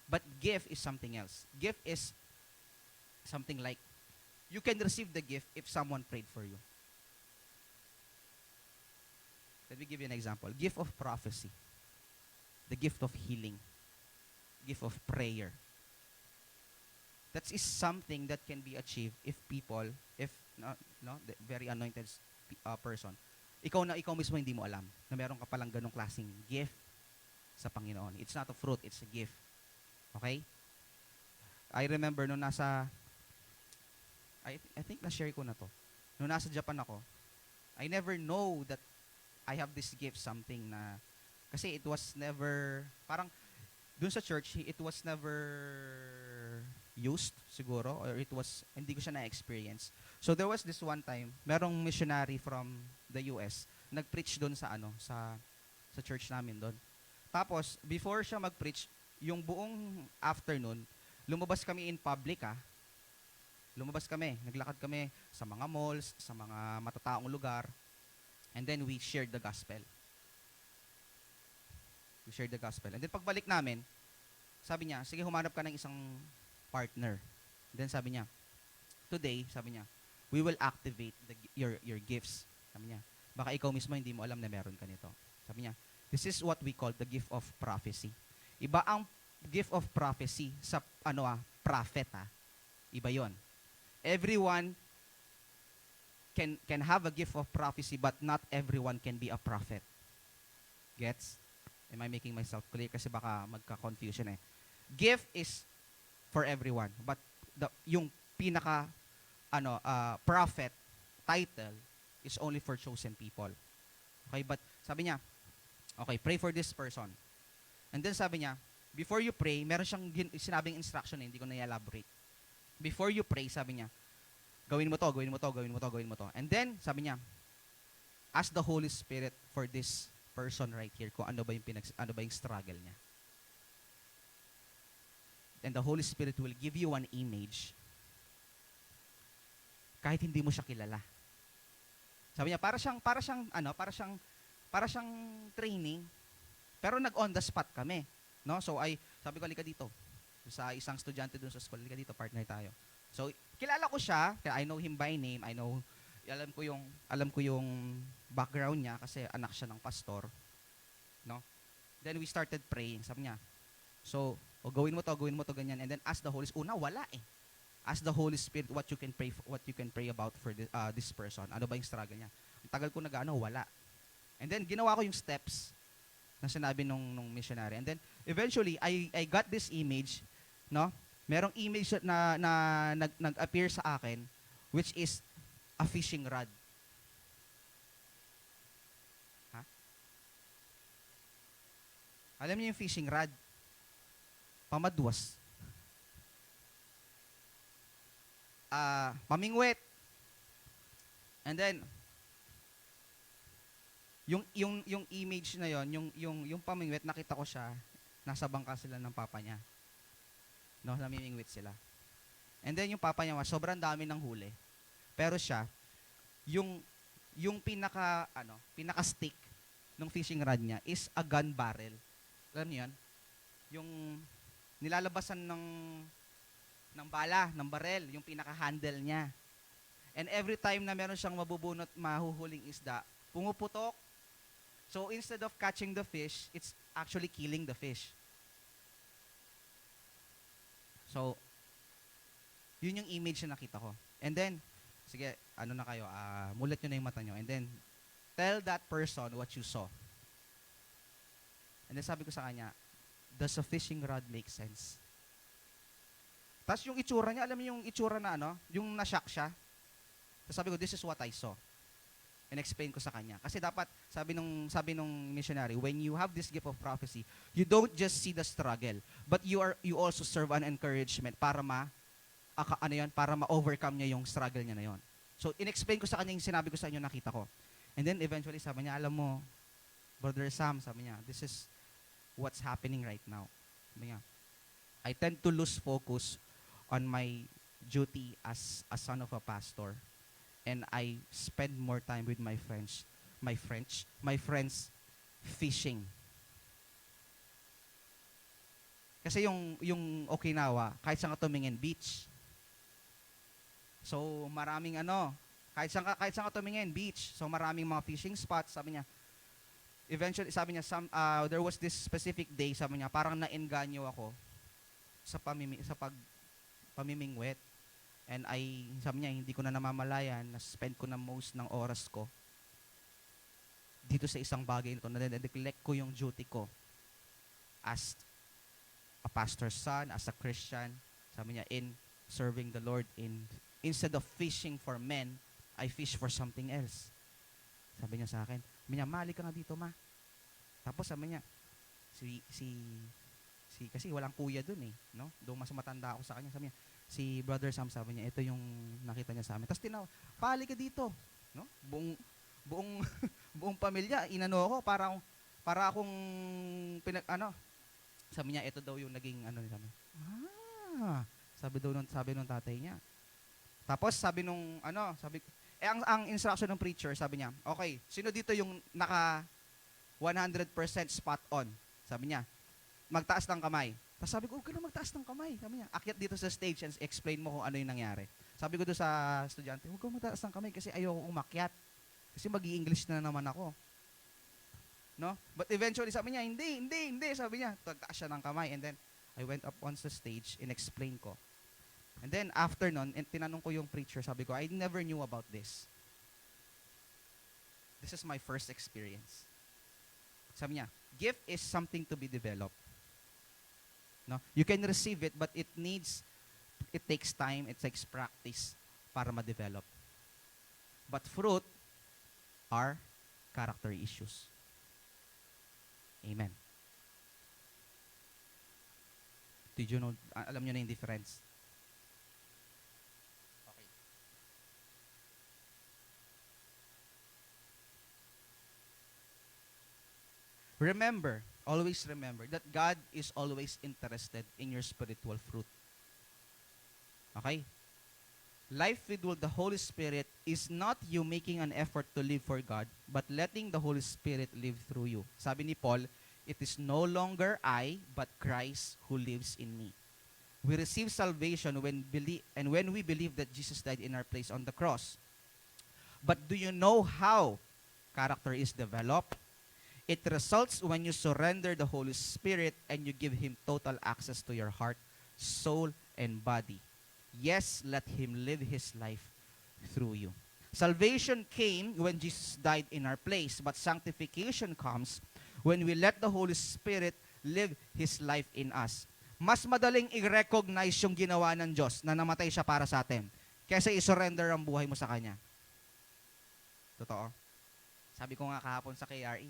But gift is something else. Gift is something like, you can receive the gift if someone prayed for you. Let me give you an example. Gift of prophecy. The gift of healing. Gift of prayer. That is something that can be achieved if people, if the very anointed person, ikaw mismo hindi mo alam na meron ka palang ganong klaseng gift sa Panginoon. It's not a fruit, it's a gift. Okay? I remember nung nasa, I think na-share ko na to. Nung nasa Japan ako, I never know that I have this gift, something na, kasi it was never, parang, dun sa church, it was never used, siguro, or it was, hindi ko siya na-experience. So there was this one time, merong missionary from the US, nag-preach dun sa sa church namin dun. Tapos, before siya mag-preach, yung buong afternoon, lumabas kami in public, lumabas kami, naglakad kami sa mga malls, sa mga matataong lugar, and then we shared the gospel. We shared the gospel. And then pagbalik namin, sabi niya, sige humanap ka ng isang partner. And then sabi niya, today, sabi niya, we will activate your gifts. Sabi niya, baka ikaw mismo hindi mo alam na meron ka nito. Sabi niya, this is what we call the gift of prophecy. Iba ang gift of prophecy sa prophet. Iba 'yon. Everyone can have a gift of prophecy, but not everyone can be a prophet. Gets? Am I making myself clear? Kasi baka magka-confusion Gift is for everyone, but yung pinaka prophet title is only for chosen people. Okay, but sabi niya, okay, pray for this person. And then sabi niya, before you pray, meron siyang sinabing instruction hindi ko na i-elaborate. Before you pray, sabi niya, gawin mo to, gawin mo to, gawin mo to, gawin mo to. And then, sabi niya, ask the Holy Spirit for this person right here kung ano ba yung struggle niya. And the Holy Spirit will give you an image kahit hindi mo siya kilala. Sabi niya, para siyang training, pero nag-on the spot kami. No? So, sabi ko, halika dito. Sa isang estudyante dun sa school, halika dito, partner tayo. So, kilala ko siya, I know him by name, alam ko yung background niya kasi anak siya ng pastor. No? Then we started praying. Sabi niya, so, gawin mo to, ganyan. And then ask the Holy Spirit. Wala Ask the Holy Spirit what you can pray about for this person. Ano ba yung struggle niya? Ang tagal ko wala. And then ginawa ko yung steps na sinabi nung missionary. And then eventually I got this image, no? Merong image na nag-appear sa akin which is a fishing rod. Alam niyo yung fishing rod? Pamadwas. Mamingwit. And then yung image na yon, yung pamingwit, nakita ko siya, nasa bangka sila ng papa niya. No, namimingwit sila. And then yung papa niya, sobrang dami ng huli. Pero siya, yung pinaka stick ng fishing rod niya is a gun barrel. Alam niyo 'yan? Yung nilalabasan ng bala, ng barel, yung pinaka-handle niya. And every time na meron siyang mabubunot, mahuhuling isda, pumuputok. So instead of catching the fish, it's actually killing the fish. So, yun yung image na nakita ko. And then, sige, mulat nyo na yung mata nyo. And then, tell that person what you saw. And then sabi ko sa kanya, does a fishing rod make sense? Tapos yung itsura niya, alam mo yung itsura na yung na-shock siya. Tapos sabi ko, this is what I saw. And explain ko sa kanya. Kasi dapat, sabi nung missionary, when you have this gift of prophecy, you don't just see the struggle, but you also serve an encouragement para para ma-overcome niya yung struggle niya na yon. So, in-explain ko sa kanya yung sinabi ko sa inyo, nakita ko. And then eventually, sabi niya, alam mo, Brother Sam, sabi niya, this is what's happening right now. Sabi niya, I tend to lose focus on my duty as a son of a pastor, and I spend more time with my friends fishing. Kasi yung Okinawa, kahit saan ka tumingin, beach. So maraming kahit saan ka tumingin, beach. So maraming mga fishing spots. Sabi niya, eventually, sabi niya, there was this specific day, sabi niya, parang naengganyo ako sa pamimingwit. And sabi niya, hindi ko na namamalayan, na-spend ko na most ng oras ko dito sa isang bagay nito, na-neglect ko yung duty ko as a pastor's son, as a Christian. Sabi niya, in serving the Lord, instead of fishing for men, I fish for something else. Sabi niya sa akin, mali ka nga dito, ma. Tapos sabi niya, kasi walang kuya dun eh, no? Doon mas matanda ako sa kanya. Sabi niya, si Brother Sam, sabi niya, ito yung nakita niya sa amin. Tapos pali ka dito, no? Buong pamilya, inano ako, para akong sabi niya, ito daw yung naging sabi. Sabi nung tatay niya. Tapos sabi ang instruction ng preacher, sabi niya, okay, sino dito yung naka 100% spot on? Sabi niya, magtaas ng kamay. Tapos sabi ko, huwag ka na magtaas ng kamay. Sabi niya, akyat dito sa stage and explain mo kung ano yung nangyari. Sabi ko doon sa estudyante, huwag ka magtaas ng kamay kasi ayoko umakyat. Kasi mag-i-English na naman ako. No? But eventually, sabi niya, hindi. Sabi niya, tagtaas siya ng kamay. And then, I went up on the stage and explained ko. And then, after nun, tinanong ko yung preacher, sabi ko, I never knew about this. This is my first experience. Sabi niya, gift is something to be developed. No? You can receive it, but it takes time, it takes practice para ma-develop. But fruit are character issues. Amen. Did you know, alam nyo na yung difference? Okay. Always remember that God is always interested in your spiritual fruit. Okay? Life filled with the Holy Spirit is not you making an effort to live for God, but letting the Holy Spirit live through you. Sabi ni Paul, it is no longer I, but Christ who lives in me. We receive salvation when we believe that Jesus died in our place on the cross. But do you know how character is developed? It results when you surrender the Holy Spirit and you give Him total access to your heart, soul, and body. Yes, let Him live His life through you. Salvation came when Jesus died in our place, but sanctification comes when we let the Holy Spirit live His life in us. Mas madaling i-recognize yung ginawa ng Diyos na namatay siya para sa atin kaysa i-surrender ang buhay mo sa Kanya. Totoo. Sabi ko nga kahapon sa KRE,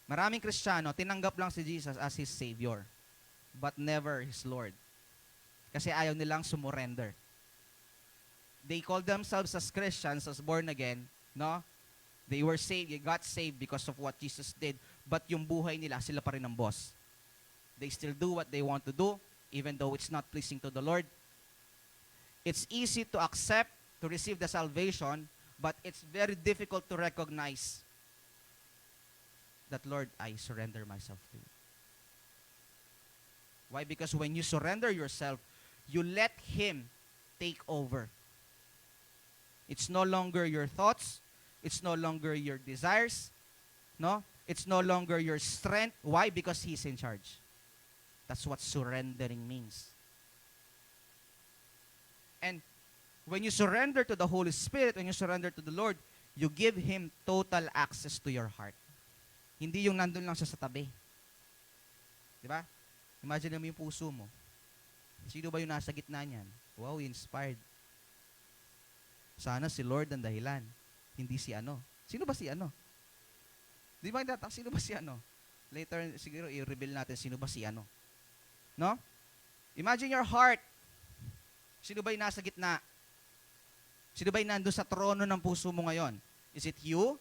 maraming Kristiyano, tinanggap lang si Jesus as His Savior, but never His Lord. Kasi ayaw nilang sumurrender. They call themselves as Christians, as born again, no? They were saved, they got saved because of what Jesus did, but yung buhay nila, sila pa rin ang boss. They still do what they want to do, even though it's not pleasing to the Lord. It's easy to accept, to receive the salvation, but it's very difficult to recognize that, Lord, I surrender myself to you. Why? Because when you surrender yourself, you let Him take over. It's no longer your thoughts. It's no longer your desires. No? It's no longer your strength. Why? Because He's in charge. That's what surrendering means. And when you surrender to the Holy Spirit, when you surrender to the Lord, you give Him total access to your heart. Hindi yung nandun lang siya sa tabi. Di ba? Imagine mo yung puso mo. Sino ba yung nasa gitna niyan? Wow, inspired. Sana si Lord ang dahilan. Hindi si ano. Sino ba si ano? Di ba sino ba si ano? Later, siguro i-reveal natin sino ba si ano. No? Imagine your heart. Sino ba yung nasa gitna? Sino ba yung nandun sa trono ng puso mo ngayon? Is it you?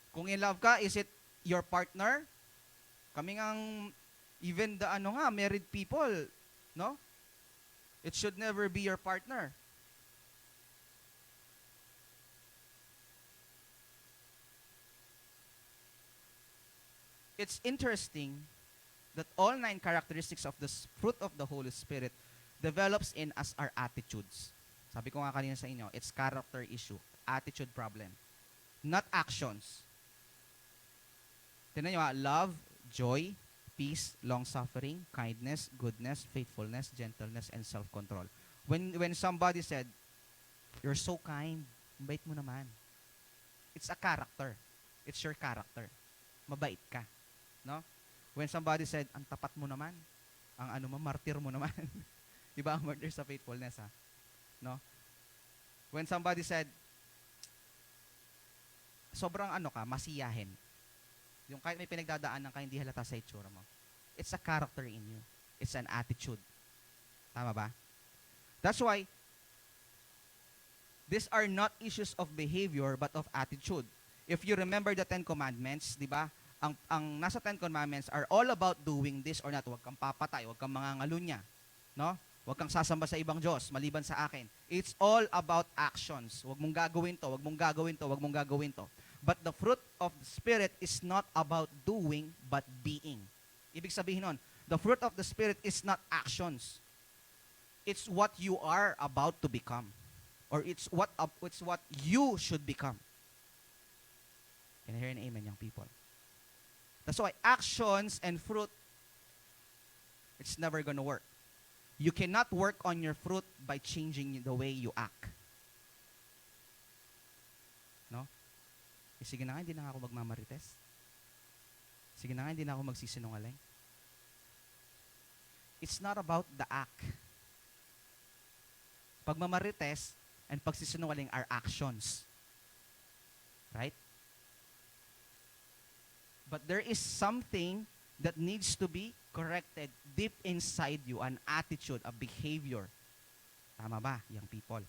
Kung in love ka, is it your partner? Kami ngang, even the married people, no? It should never be your partner. It's interesting that all 9 characteristics of the fruit of the Holy Spirit develops in us our attitudes. Sabi ko nga kanina sa inyo, it's character issue, attitude problem. not actions. Tingnan nyo love, joy, peace, long-suffering, kindness, goodness, faithfulness, gentleness, and self-control. When somebody said, "You're so kind, mabait mo naman." It's a character. It's your character. Mabait ka. No? When somebody said, "Ang tapat mo naman," ang martir mo naman. Iba ang martir sa faithfulness, ha? No? When somebody said, sobrang masiyahin. Yung kahit may pinagdadaanan ka, hindi halata sa itsura mo. It's a character in you. It's an attitude. Tama ba? That's why, these are not issues of behavior, but of attitude. If you remember the 10 Commandments, di ba? Ang nasa 10 Commandments are all about doing this or not. Huwag kang papatay, huwag kang mangangalunya. No? Huwag kang sasamba sa ibang Diyos, maliban sa akin. It's all about actions. Huwag mong gagawin to, huwag mong gagawin to, huwag mong gagawin to. But the fruit of the Spirit is not about doing, but being. Ibig sabihin nun, the fruit of the Spirit is not actions. It's what you are about to become. Or it's what you should become. Can I hear an amen, young people? That's why actions and fruit, it's never gonna work. You cannot work on your fruit by changing the way you act. No? Sige na nga, hindi na ako magmamarites. Sige na nga, hindi na ako magsisinungaling. It's not about the act. Pagmamarites and pagsisinungaling are actions. Right? But there is something that needs to be corrected deep inside you, an attitude, a behavior. Tama ba, young people?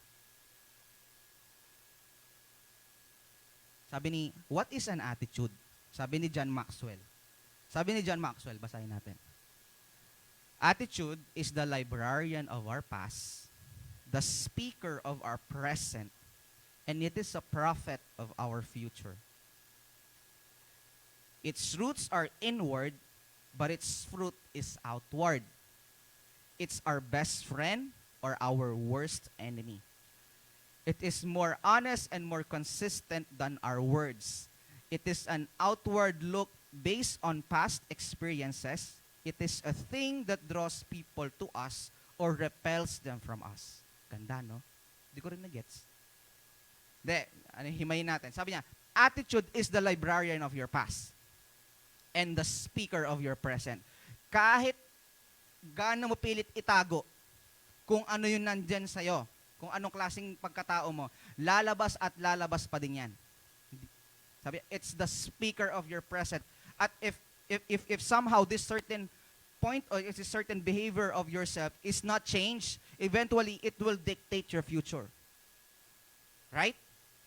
Sabi ni, what is an attitude? Sabi ni John Maxwell. Sabi ni John Maxwell, basahin natin. Attitude is the librarian of our past, the speaker of our present, and it is a prophet of our future. Its roots are inward, but its fruit is outward. It's our best friend or our worst enemy. It is more honest and more consistent than our words. It is an outward look based on past experiences. It is a thing that draws people to us or repels them from us. Ganda, no? Hindi ko rin na-gets. Himayin natin. Sabi niya, attitude is the librarian of your past and the speaker of your present. Kahit gaano mo pilit itago kung ano yun nandyan sa'yo, kung anong klaseng pagkatao mo, lalabas at lalabas pa din yan. Sabi, it's the speaker of your present. At if somehow this certain point or this certain behavior of yourself is not changed, eventually it will dictate your future. Right?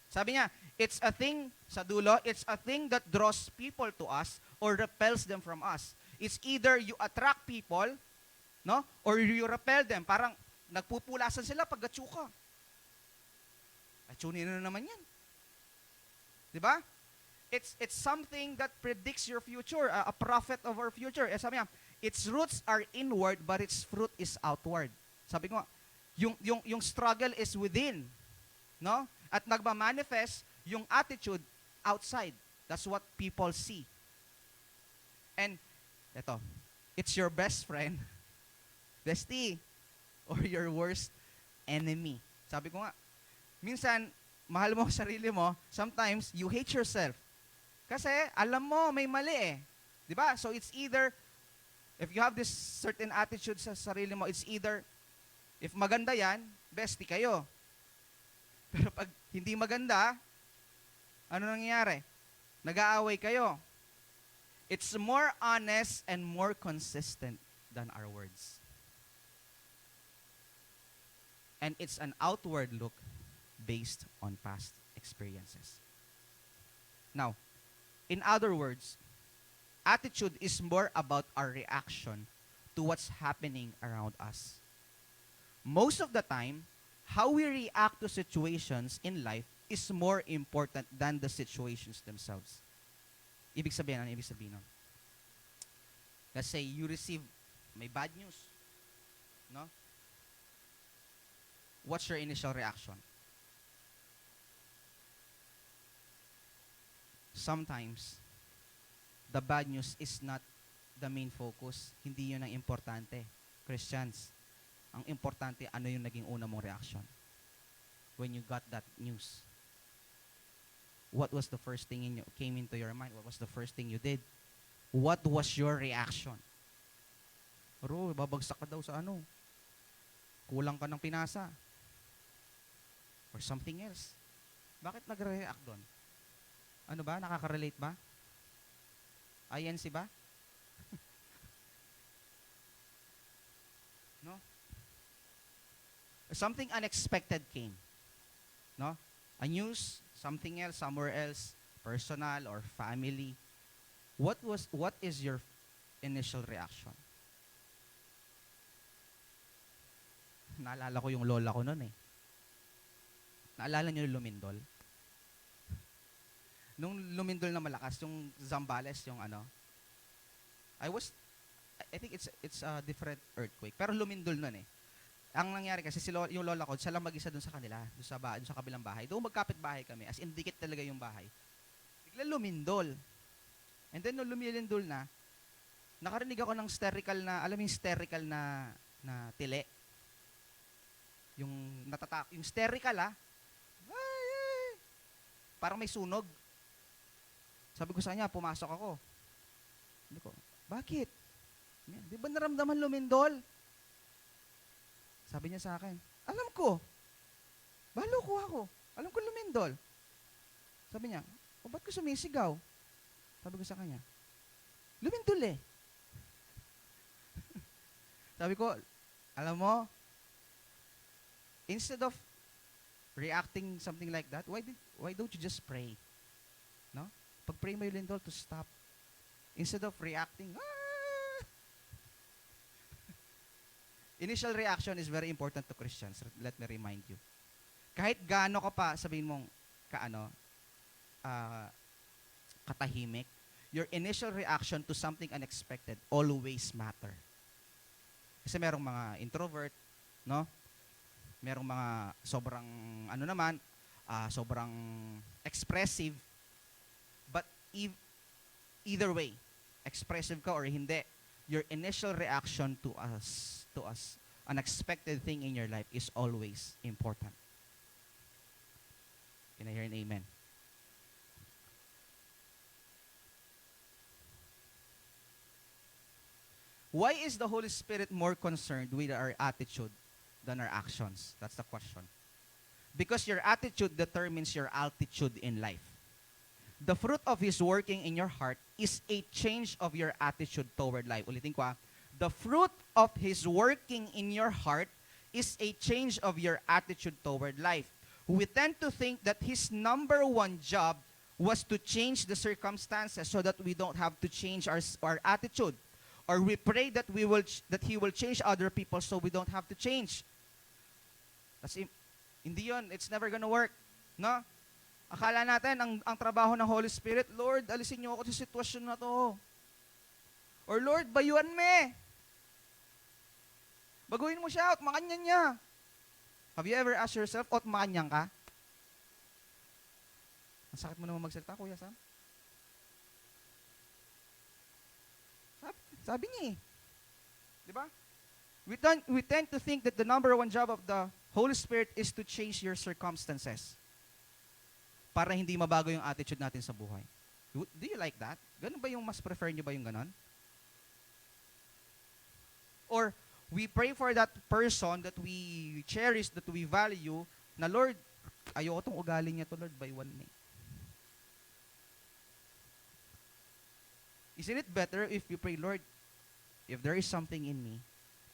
Sabi niya, it's a thing, sa dulo, it's a thing that draws people to us or repels them from us. It's either you attract people, no? Or you repel them. Parang nagpupulasan sila pag gatsuka. Atsunin na naman yan. Diba? It's something that predicts your future, a prophet of our future. Sabi niya, its roots are inward, but its fruit is outward. Sabi ko, yung struggle is within, no? At nagmamanifest yung attitude outside. That's what people see. And eto, it's your best friend, bestie, or your worst enemy. Sabi ko nga, minsan, mahal mo sarili mo, sometimes you hate yourself. Kasi alam mo, may mali eh. Diba? So it's either, if you have this certain attitude sa sarili mo, it's either, if maganda yan, bestie kayo. Pero pag hindi maganda, ano nangyayari? Nag-aaway kayo. It's more honest and more consistent than our words. And it's an outward look based on past experiences. Now, in other words, attitude is more about our reaction to what's happening around us. Most of the time, how we react to situations in life is more important than the situations themselves. Ibig sabihin, ano ibig sabihin nun? Let's say, you receive, may bad news. No? What's your initial reaction? sometimes, the bad news is not the main focus. Hindi yun ang importante. Christians, ang importante, ano yung naging una mong reaction when you got that news? What was the first thing came into your mind? What was the first thing you did? What was your reaction? Bro, babagsak ka daw sa ano. Kulang ka ng pinasa. Or something else. Bakit nagre-react doon? Ano ba? Nakaka-relate ba? INC ba? No? Something unexpected came. No? A news, something else, somewhere else, personal or family. What is your initial reaction? Naalala ko yung lola ko noon eh. Naalala niyo yung lumindol? Nung lumindol na malakas, yung Zambales, yung ano, I think it's a different earthquake. Pero lumindol nun eh. Ang nangyari kasi yung lola ko, siya lang mag-isa dun sa kanila, dun sa kabilang bahay. Doon magkapit bahay kami, as in dikit talaga yung bahay. Bigla lumindol. And then nung lumilindol na, nakarinig ako ng sterical na, alam mo yung sterical na tili? Yung yung sterical ay. Parang may sunog. Sabi ko sa kanya, pumasok ako. Sabi ko, bakit? Di ba naramdaman lumindol? Sabi niya sa akin, alam ko. Balo ko ako. Alam ko lumindol. Sabi niya, o ba't ko sumisigaw? Sabi ko sa kanya, lumindol eh. Sabi ko, alam mo, instead of reacting something like that, why don't you just pray? No? Pag-pray mo yung lindol to stop. Instead of reacting, Initial reaction is very important to Christians. Let me remind you. Kahit gaano ka pa, sabihin mong, katahimik, your initial reaction to something unexpected always matter. Kasi merong mga introvert, no? Merong mga sobrang, sobrang expressive. But either way, expressive ka or hindi, your initial reaction to unexpected thing in your life is always important. Can I hear an amen? Why is the Holy Spirit more concerned with our attitude than our actions? That's the question. Because your attitude determines your altitude in life. The fruit of His working in your heart is a change of your attitude toward life. Ulitin ko The fruit of His working in your heart is a change of your attitude toward life. We tend to think that His number one job was to change the circumstances so that we don't have to change our attitude. Or we pray that He will change other people so we don't have to change. Hindi yun. It's never gonna work. No? Akala natin, ang trabaho ng Holy Spirit, Lord, alisin niyo ako sa sitwasyon na to. Or Lord, bayuan me. Baguhin mo siya, at makanyan niya. Have you ever asked yourself, at makanyan ka? Ang sakit mo naman magsalita, Kuya Sam. Sabi niya eh. Di ba? We tend to think that the number one job of the Holy Spirit is to change your circumstances para hindi mabago yung attitude natin sa buhay. Do you like that? Ganun ba yung mas prefer niyo ba yung ganon? Or we pray for that person that we cherish, that we value, na Lord, ayoko tong ugali niya to, Lord, bayuan me. Isn't it better if you pray, Lord, if there is something in me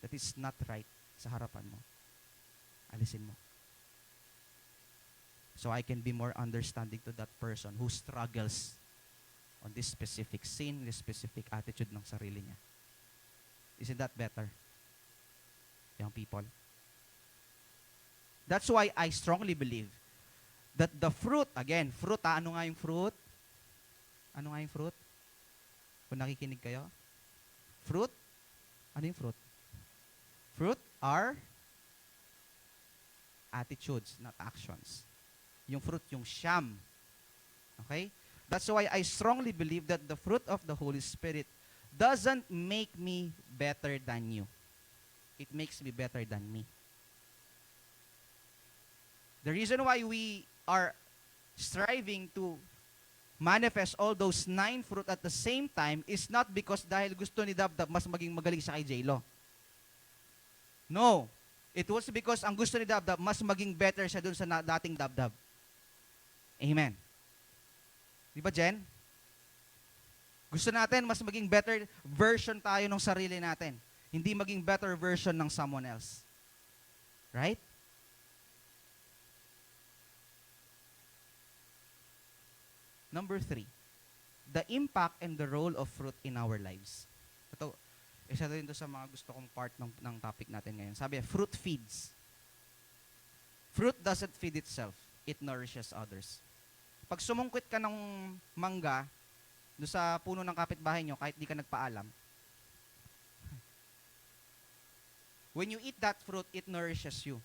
that is not right sa harapan mo, alisin mo. So I can be more understanding to that person who struggles on this specific sin, this specific attitude ng sarili niya. Isn't that better? Young people. That's why I strongly believe that the fruit, again, fruit, ano nga yung fruit? Ano nga yung fruit? Kung nakikinig kayo? Fruit? Ano yung fruit? Fruit are attitudes, not actions. Yung fruit, yung siyam. Okay? That's why I strongly believe that the fruit of the Holy Spirit doesn't make me better than you. It makes me better than me. The reason why we are striving to manifest all those 9 fruit at the same time is not because dahil gusto ni Dabdab mas maging magaling siya kay J-Lo. No. It was because ang gusto ni Dabdab mas maging better siya dun sa dating Dabdab. Amen. Di ba, Jen? Gusto natin mas maging better version tayo ng sarili natin. Hindi maging better version ng someone else. Right? Number 3, the impact and the role of fruit in our lives. Ito, isa rin to sa mga gusto kong part ng topic natin ngayon. Sabi, fruit feeds. Fruit doesn't feed itself. It nourishes others. Pag sumungkit ka ng mangga doon sa puno ng kapitbahay nyo, kahit di ka nagpaalam, when you eat that fruit, it nourishes you.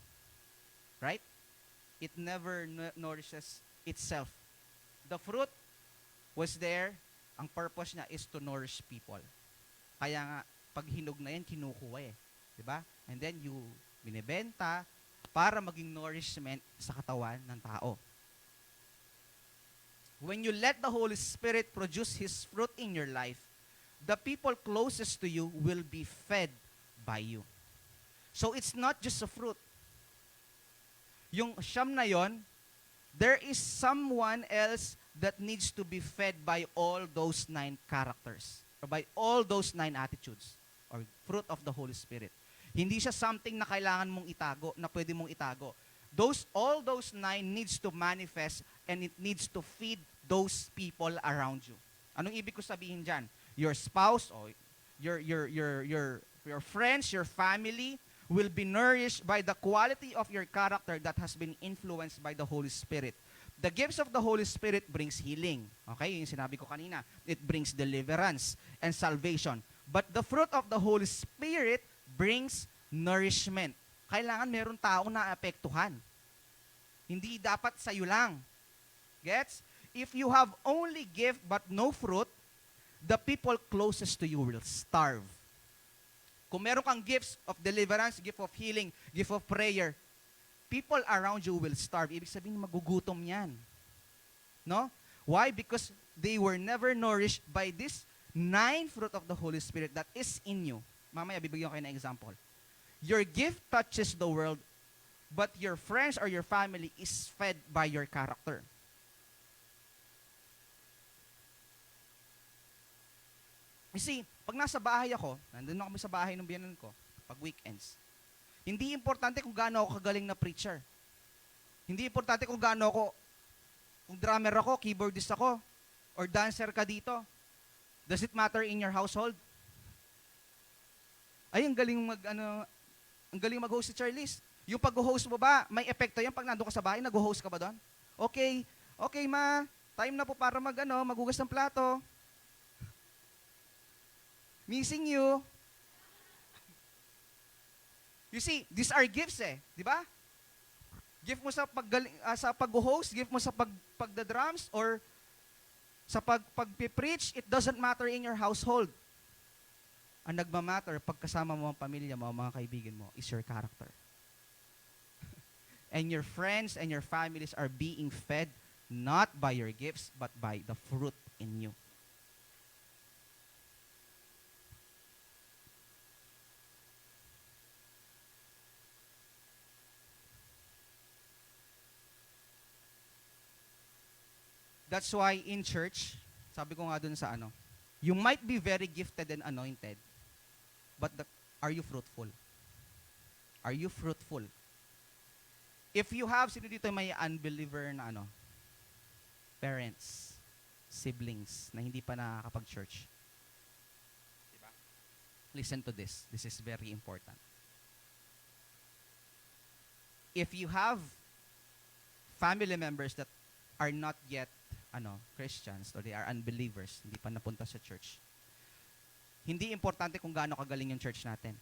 Right? It never nourishes itself. The fruit was there, ang purpose niya is to nourish people. Kaya nga, pag hinog na yan, kinukuha eh. Diba? And then, you binibenta para maging nourishment sa katawan ng tao. When you let the Holy Spirit produce His fruit in your life, the people closest to you will be fed by you. So, it's not just a fruit. Yung siyam na yon, there is someone else that needs to be fed by all those 9 characters or by all those 9 attitudes or fruit of the Holy Spirit. Hindi siya something na kailangan mong itago, na pwede mong itago. All those 9 needs to manifest and it needs to feed those people around you. Anong ibig ko sabihin dyan? Your spouse or your friends, your family will be nourished by the quality of your character that has been influenced by the Holy Spirit. The gifts of the Holy Spirit brings healing. Okay, yung sinabi ko kanina. It brings deliverance and salvation. But the fruit of the Holy Spirit brings nourishment. Kailangan meron taong naapektuhan. Hindi dapat sa'yo lang. Gets? If you have only gift but no fruit, the people closest to you will starve. Kung meron kang gifts of deliverance, gift of healing, gift of prayer, people around you will starve. Ibig sabihin, magugutom yan. No? Why? Because they were never nourished by this 9 fruit of the Holy Spirit that is in you. Mamaya, bibigyan ko kayo ng example. Your gift touches the world, but your friends or your family is fed by your character. You see, pag nasa bahay ako, nandun na kami sa bahay ng biyanan ko, pag weekends, hindi importante kung gaano ako kagaling na preacher. Hindi importante kung drummer ako, keyboardist ako, or dancer ka dito. Does it matter in your household? Ay, ang galing mag-host si Charlize. Yung pag-host mo ba, may epekto yan pag nandun ka sa bahay, nag-host ka ba doon? Okay ma, time na po para maghugas ng plato. Missing you. You see, these are gifts di ba? Gift mo sa pag-host, gift mo sa pagda-drums, or sa pag-preach, it doesn't matter in your household. Ang nagmamatter, pagkasama mo ang pamilya mo, mga kaibigan mo, is your character. And your friends and your families are being fed not by your gifts, but by the fruit in you. That's why in church, sabi ko nga dun sa you might be very gifted and anointed, but are you fruitful? Are you fruitful? If you have, sino dito may unbeliever na parents, siblings, na hindi pa nakakapag-church? Diba? Listen to this. This is very important. If you have family members that are not yet Christians, or they are unbelievers, hindi pa napunta sa church, hindi importante kung gaano kagaling yung church natin.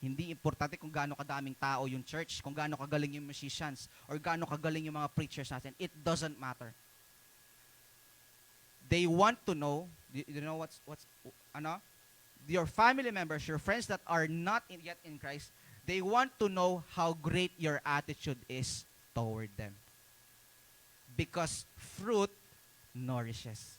Hindi importante kung gaano kadaming tao yung church, kung gaano kagaling yung musicians, or gaano kagaling yung mga preachers natin. It doesn't matter. They want to know, you know what's ano? Your family members, your friends that are not yet in Christ, they want to know how great your attitude is toward them. Because fruit nourishes.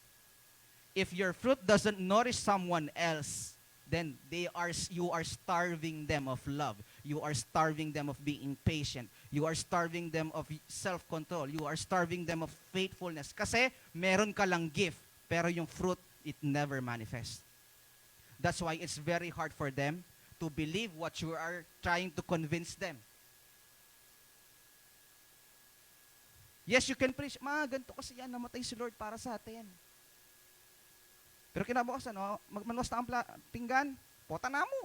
If your fruit doesn't nourish someone else, then you are starving them of love. You are starving them of being patient. You are starving them of self-control. You are starving them of faithfulness. Kasi meron ka lang gift, pero yung fruit, it never manifests. That's why it's very hard for them to believe what you are trying to convince them. Yes, you can preach, ganito kasi yan, namatay si Lord para sa atin. Pero kinabukasan, magmanuwas na ang pinggan, pota na mo.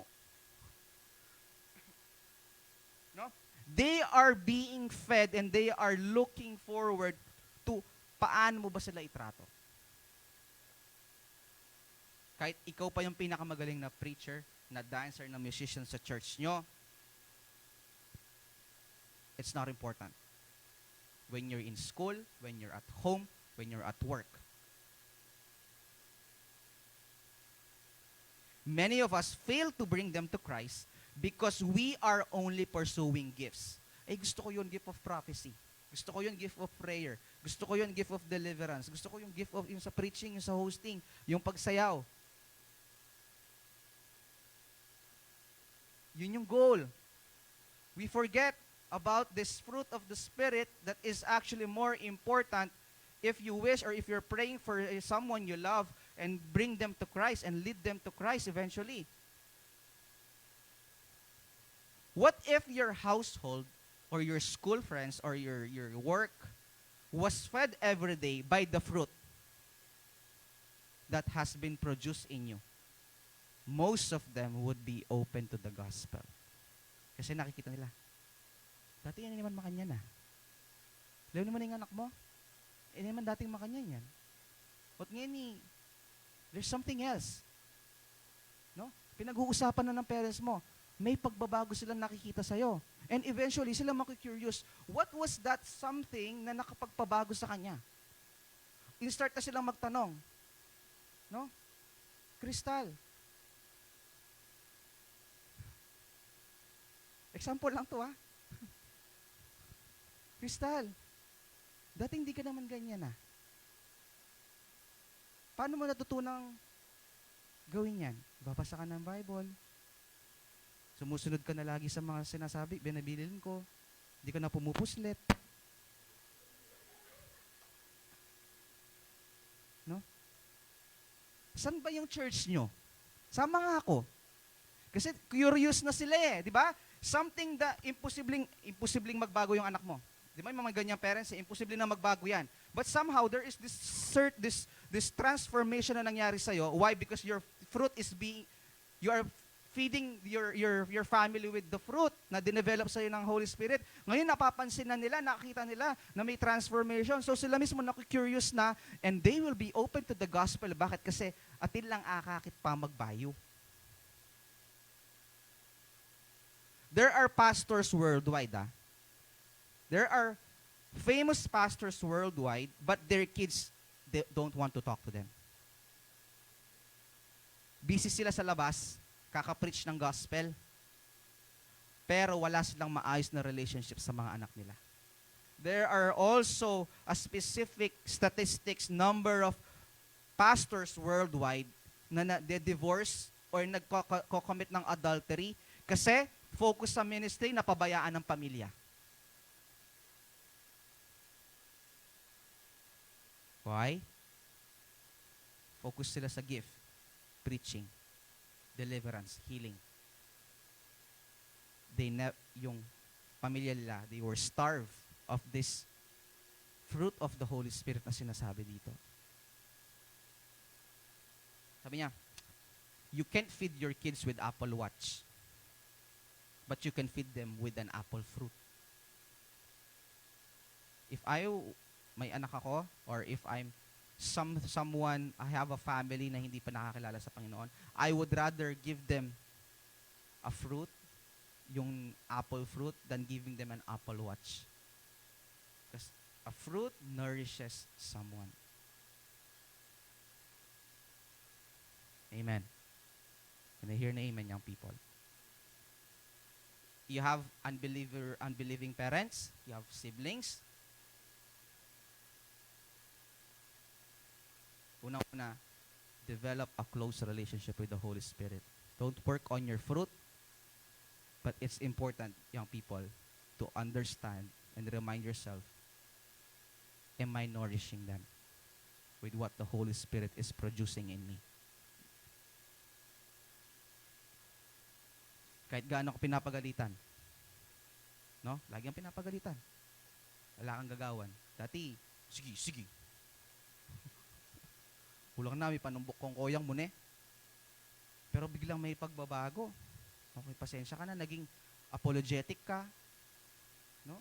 No? They are being fed and they are looking forward to paano mo ba sila itrato. Kahit ikaw pa yung pinakamagaling na preacher, na dancer, na musician sa church nyo, it's not important. When you're in school, when you're at home, when you're at work. Many of us fail to bring them to Christ because we are only pursuing gifts. Gusto ko yun, gift of prophecy. Gusto ko yun, gift of prayer. Gusto ko yun, gift of deliverance. Gusto ko yung gift of yung sa preaching, yung sa hosting, yung pagsayaw. Yun yung goal. We forget about this fruit of the Spirit that is actually more important if you wish or if you're praying for someone you love and bring them to Christ and lead them to Christ eventually. What if your household or your school friends or your work was fed every day by the fruit that has been produced in you? Most of them would be open to the gospel. Kasi nakikita nila, dati yan naman makanyan na. Lalo naman yung anak mo, naman dating makanyan yan. At ngayon there's something else. No? Pinag-uusapan na ng parents mo, may pagbabago silang nakikita sa'yo. And eventually, sila makikurious, what was that something na nakapagpabago sa kanya? In-start na silang magtanong. No? Crystal. Example lang to, ha? Crystal, dating di ka naman ganyan, ha? Paano mo natutunang gawin yan? Babasa ka ng Bible. Sumusunod ka na lagi sa mga sinasabi, binabilin ko. Hindi ka na pumupuslit. No? Saan ba yung church nyo? Sama nga ako. Kasi curious na sila di ba? Something that imposibleng magbago yung anak mo. Di ba yung mga ganyang parents, imposible na magbago yan. But somehow, there is this transformation na nangyari sa'yo. Why? Because your fruit is you are feeding your family with the fruit na dinevelop sa'yo ng Holy Spirit. Ngayon, napapansin na nila, nakita nila na may transformation. So, sila mismo naku-curious na, and they will be open to the gospel. Bakit? Kasi, atin lang akakit pa magbayo. There are pastors worldwide, There are famous pastors worldwide, but their kids, they don't want to talk to them. Busy sila sa labas, kaka-preach ng gospel, pero wala silang maayos na relationship sa mga anak nila. There are also a specific statistics number of pastors worldwide na de-divorce or nagko-commit ng adultery kasi focus sa ministry na pabayaan ng pamilya. Why? Focus sila sa gift, preaching, deliverance, healing. Yung pamilya nila, they were starved of this fruit of the Holy Spirit na sinasabi dito. Sabi niya, you can't feed your kids with Apple Watch, but you can feed them with an apple fruit. If may anak ako, or if I'm someone, I have a family na hindi pa nakakilala sa Panginoon, I would rather give them a fruit, yung apple fruit, than giving them an Apple Watch. Because a fruit nourishes someone. Can I hear na amen, young people? You have unbelieving parents. You have siblings. Una-una, develop a close relationship with the Holy Spirit. Don't work on your fruit, but it's important, young people, to understand and remind yourself, am I nourishing them with what the Holy Spirit is producing in me? Kahit gaano ko pinapagalitan, no? Lagi ang pinapagalitan. Wala kang gagawan. Dati, sige. Kulang na, may panumbok kong koyang mo ne. Pero biglang may pagbabago. Okay, pasensya ka na, naging apologetic ka. No?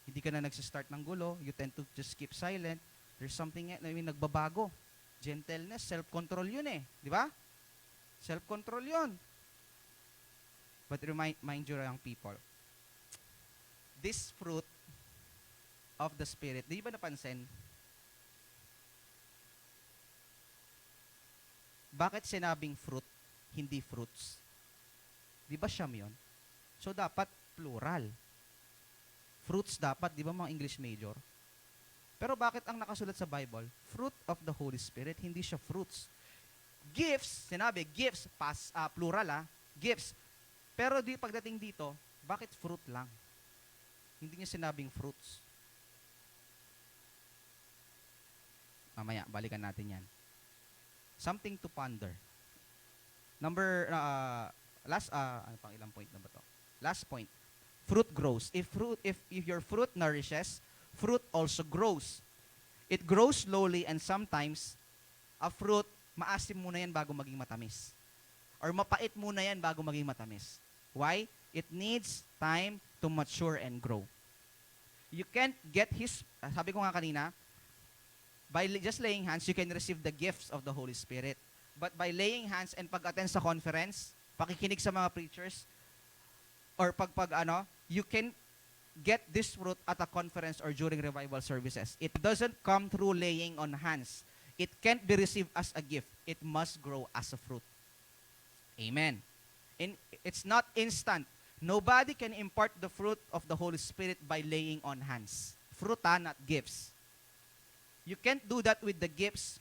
Hindi ka na nagsistart ng gulo. You tend to just keep silent. There's something na nagbabago. Gentleness, self-control yun eh. Di ba? Self-control yun. But mind you, young people, this fruit of the Spirit, di ba napansin? Bakit sinabing fruit, hindi fruits? Di ba siyam yun? So, dapat plural. Fruits dapat, di ba mga English major? Pero bakit ang nakasulat sa Bible, fruit of the Holy Spirit, hindi siya fruits? Gifts, sinabi, gifts, plural gifts. Pero pagdating dito, bakit fruit lang? Hindi niya sinabing fruits. Mamaya, balikan natin yan. Something to ponder. Ano pang ilang point na ba to? Last point. Fruit grows. If your fruit nourishes, fruit also grows. It grows slowly and sometimes a fruit, maasim muna yan bago maging matamis. Or mapait muna yan bago maging matamis. Why? It needs time to mature and grow. You can't get sabi ko nga kanina, by just laying hands, you can receive the gifts of the Holy Spirit. But by laying hands and pag-attend sa conference, pakikinig sa mga preachers, or you can get this fruit at a conference or during revival services. It doesn't come through laying on hands. It can't be received as a gift. It must grow as a fruit. Amen. And it's not instant. Nobody can impart the fruit of the Holy Spirit by laying on hands. Fruit, not gifts. You can't do that with the gifts.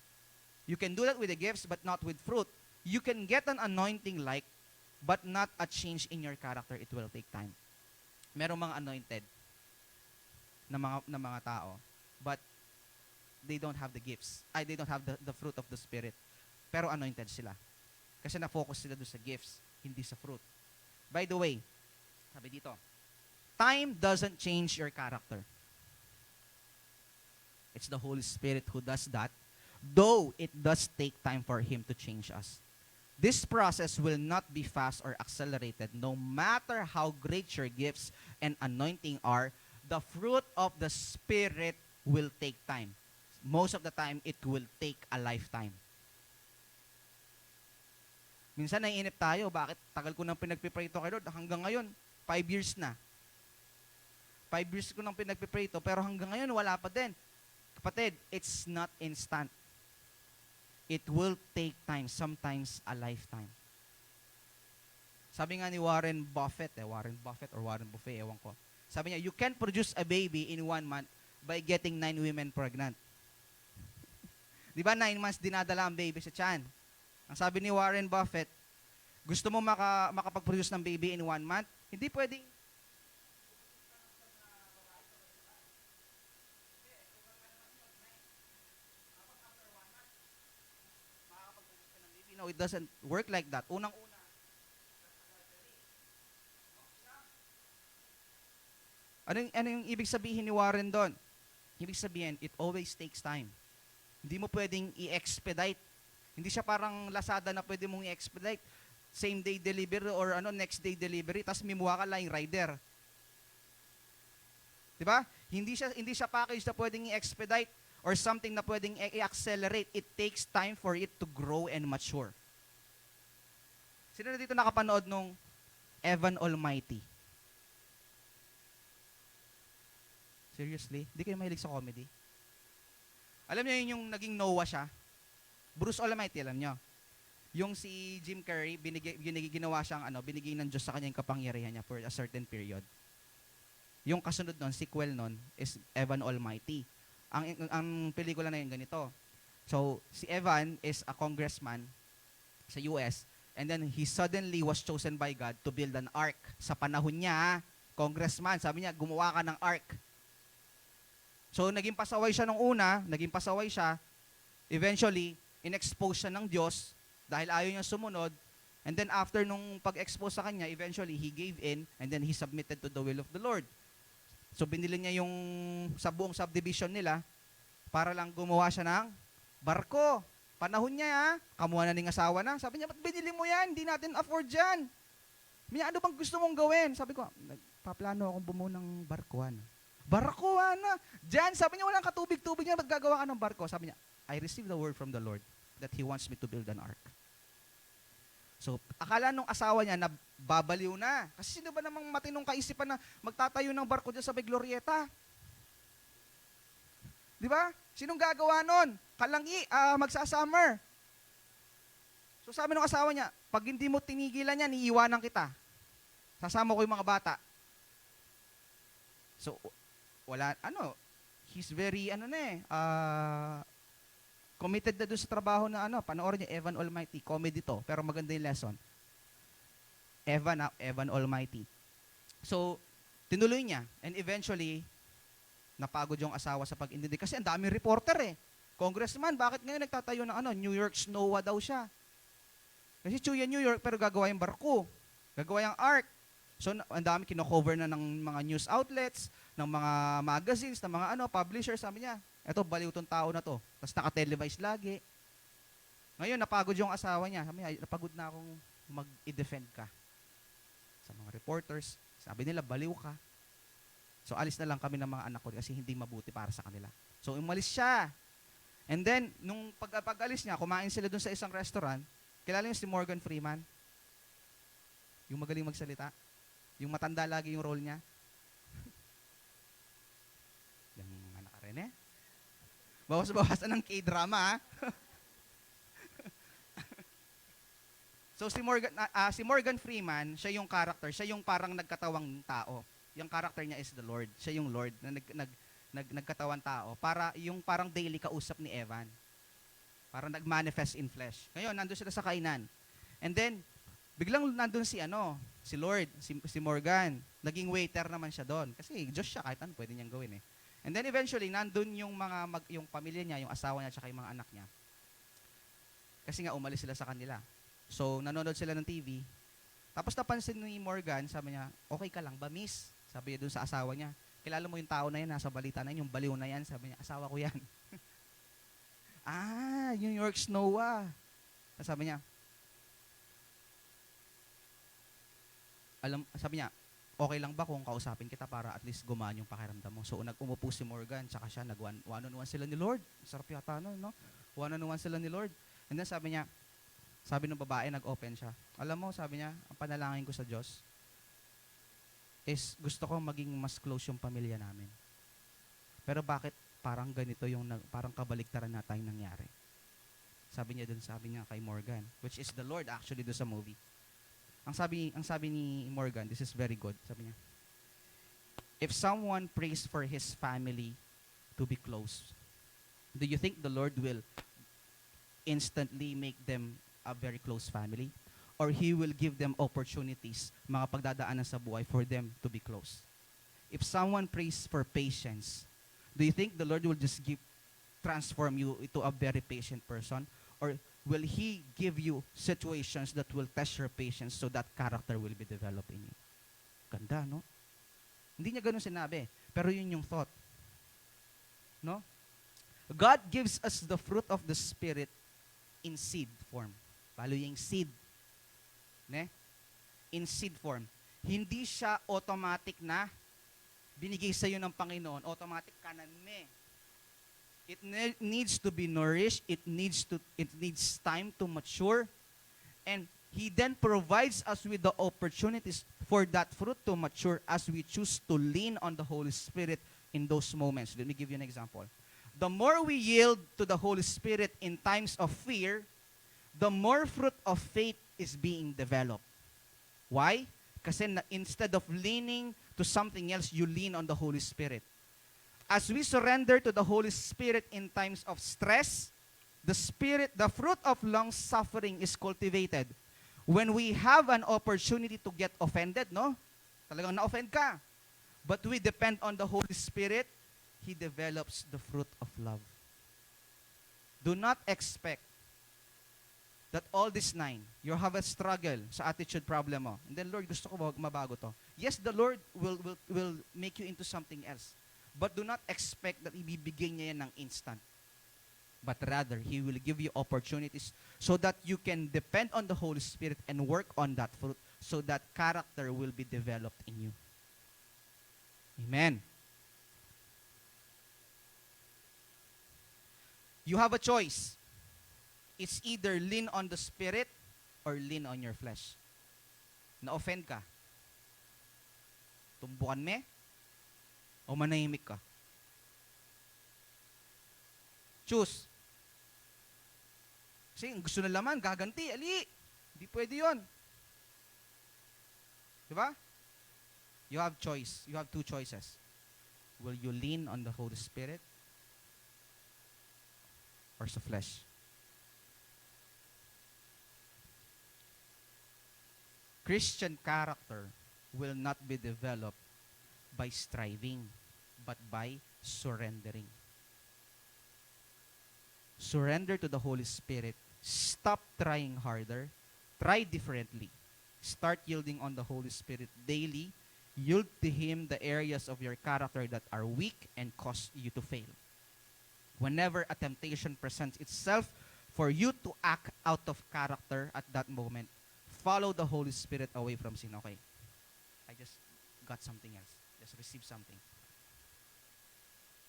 You can do that with the gifts, but not with fruit. You can get an anointing but not a change in your character. It will take time. Merong mga anointed na mga tao, but they don't have the gifts. They don't have the fruit of the Spirit. Pero anointed sila. Kasi na-focus sila doon sa gifts, hindi sa fruit. By the way, sabi dito, time doesn't change your character. It's the Holy Spirit who does that, though it does take time for Him to change us. This process will not be fast or accelerated. No matter how great your gifts and anointing are, the fruit of the Spirit will take time. Most of the time, it will take a lifetime. Minsan naiinip tayo, bakit tagal ko nang pinagpipray ito kay Lord, hanggang ngayon, 5 years na. 5 years ko nang pinagpipray ito, pero hanggang ngayon, wala pa din. Kapatid, it's not instant. It will take time, sometimes a lifetime. Sabi nga ni Warren Buffett, Warren Buffett, ewan ko. Sabi niya, you can't produce a baby in 1 month by getting 9 women pregnant. Di ba 9 months dinadala ang baby sa tiyan? Ang sabi ni Warren Buffett, gusto mo makapag-produce ng baby in 1 month? Hindi pwedeng No, it doesn't work like that. Unang-una, ano yung ibig sabihin ni Warren doon? Ibig sabihin, it always takes time. Hindi mo pwedeng i-expedite. Hindi siya parang Lazada na pwede mong i-expedite. Same day delivery or next day delivery, tapos mimuha ka lang yung rider. Diba? Hindi siya package na pwedeng i-expedite or something na pwedeng i-accelerate. It takes time for it to grow and mature. Sino na dito nakapanood nung Evan Almighty? Seriously? Hindi kayo mahilig sa comedy? Alam niyo yun yung naging Noah siya? Bruce Almighty, alam nyo. Yung si Jim Carrey, ginawa siyang binigay ng Diyos sa kanya yung kapangyarihan niya for a certain period. Yung kasunod nun, sequel nun, is Evan Almighty. Ang pelikula na yun ganito. So, si Evan is a congressman sa US, and then he suddenly was chosen by God to build an ark. Sa panahon niya, congressman, sabi niya, gumawa ka ng ark. So, naging pasaway siya nung una, eventually, in-expose siya ng Diyos, dahil ayaw niya sumunod, and then after nung pag-expose sa kanya, eventually, he gave in, and then he submitted to the will of the Lord. So, binili niya yung sa buong subdivision nila, para lang gumawa siya ng barko. Panahon niya, kamuha na ng asawa na. Sabi niya, ba't binili mo yan? Hindi natin afford yan. Miya, ano bang gusto mong gawin? Sabi ko, nagpaplano akong bumuo ng barkuhan. Barkuhan na. Diyan, sabi niya, walang katubig-tubig niya, ba't gagawa ka ng barko? Sabi niya, I received the word from the Lord that He wants me to build an ark. So, akala nung asawa niya na babaliw na. Kasi sino ba namang matinong kaisipan na magtatayo ng barko dyan sa may Glorieta? Di ba? Sinong gagawa nun? Magsasummer. So sabi ng asawa niya, pag hindi mo tinigilan yan, iiwanan kita. Sasama ko yung mga bata. So, he's very, committed na doon sa trabaho na panoorin niya, Evan Almighty, comedy to, pero maganda yung lesson. Evan Almighty. So, tinuloy niya, and eventually, napagod yung asawa sa pag-intindi. Kasi ang daming reporter Congressman, bakit ngayon nagtatayo ng New York Snowa daw siya? Kasi Chuya New York, pero gagawa yung barko. Gagawa yung ark. So, ang dami kino-cover na ng mga news outlets, ng mga magazines, ng mga publishers. Sabi niya, eto, baliw tong tao na to. Tapos naka-televise lagi. Ngayon, napagod yung asawa niya. Sabi niya, napagod na akong mag-i-defend ka sa mga reporters. Sabi nila, baliw ka. So, alis na lang kami ng mga anak ko kasi hindi mabuti para sa kanila. So, umalis siya. And then, nung pag-alis niya, kumain sila dun sa isang restaurant. Kilala niyo si Morgan Freeman? Yung magaling magsalita? Yung matanda lagi yung role niya? Yung anak ka rin Bawas-bawasan ng K-drama, ha? So, si Morgan Freeman, siya yung character, siya yung parang nagkatawang tao. Yung character niya is the Lord. Siya yung Lord na nagkatawan tao. Para yung parang daily kausap ni Evan. Parang nag-manifest in flesh. Ngayon, nandun sila sa kainan. And then, biglang nandun si Lord, si Morgan. Naging waiter naman siya doon. Kasi Diyos siya, kahit ano pwede niyang gawin And then eventually, nandun yung yung pamilya niya, yung asawa niya, tsaka yung mga anak niya. Kasi nga, umalis sila sa kanila. So, nanonood sila ng TV. Tapos napansin ni Morgan, sabi niya, okay ka lang ba, miss? Sabi niya dun sa asawa niya, kilala mo yung tao na yan, nasa balita na yan, yung baliw na yan. Sabi niya, asawa ko yan. New York Snowa. Sabi niya, sabi niya, okay lang ba kung kausapin kita para at least gumaan yung pakiramdam mo? So, umupo si Morgan, tsaka siya, one-on-one sila ni Lord. Sarap yata no? One-on-one sila ni Lord. And then sabi niya, sabi ng babae, nag-open siya. Alam mo, sabi niya, ang panalangin ko sa Diyos is gusto ko maging mas close yung pamilya namin. Pero bakit parang ganito yung, parang kabaligtaran na tayong nangyari? Sabi niya kay Morgan, which is the Lord actually do sa movie. Ang sabi ni Morgan, this is very good. Sabi niya, if someone prays for his family to be close, do you think the Lord will instantly make them a very close family? Or He will give them opportunities, mga pagdadaanan sa buhay for them to be close? If someone prays for patience, do you think the Lord will just transform you into a very patient person? Or will He give you situations that will test your patience so that character will be developed in you? Ganda, no? Hindi niya ganun sinabi, pero yun yung thought. No? God gives us the fruit of the Spirit in seed form. Lalo yung seed. Ne? In seed form. Hindi siya automatic na binigay sa iyo ng Panginoon. Automatic kanan me. It needs to be nourished. It needs time to mature. And He then provides us with the opportunities for that fruit to mature as we choose to lean on the Holy Spirit in those moments. Let me give you an example. The more we yield to the Holy Spirit in times of fear, the more fruit of faith is being developed. Why? Kasi instead of leaning to something else, you lean on the Holy Spirit. As we surrender to the Holy Spirit in times of stress, the fruit of long suffering is cultivated. When we have an opportunity to get offended, no? Talagang na-offend ka. But we depend on the Holy Spirit, He develops the fruit of love. Do not expect that all this 9, you have a struggle sa attitude problem mo. And then, Lord, gusto ko mabago to. Yes, the Lord will make you into something else. But do not expect that ibibigay niya yan ng instant. But rather, He will give you opportunities so that you can depend on the Holy Spirit and work on that fruit so that character will be developed in you. Amen. You have a choice. It's either lean on the Spirit or lean on your flesh. Na-offend ka. Tumbukan me o manahimik ka. Choose. Kasi gusto na laman, gaganti, ali. Hindi pwede yun. Diba? You have choice. You have two choices. Will you lean on the Holy Spirit or sa flesh? Christian character will not be developed by striving, but by surrendering. Surrender to the Holy Spirit. Stop trying harder. Try differently. Start yielding on the Holy Spirit daily. Yield to Him the areas of your character that are weak and cause you to fail. Whenever a temptation presents itself for you to act out of character at that moment, follow the Holy Spirit away from sin. Okay, I just got something else. Just received something.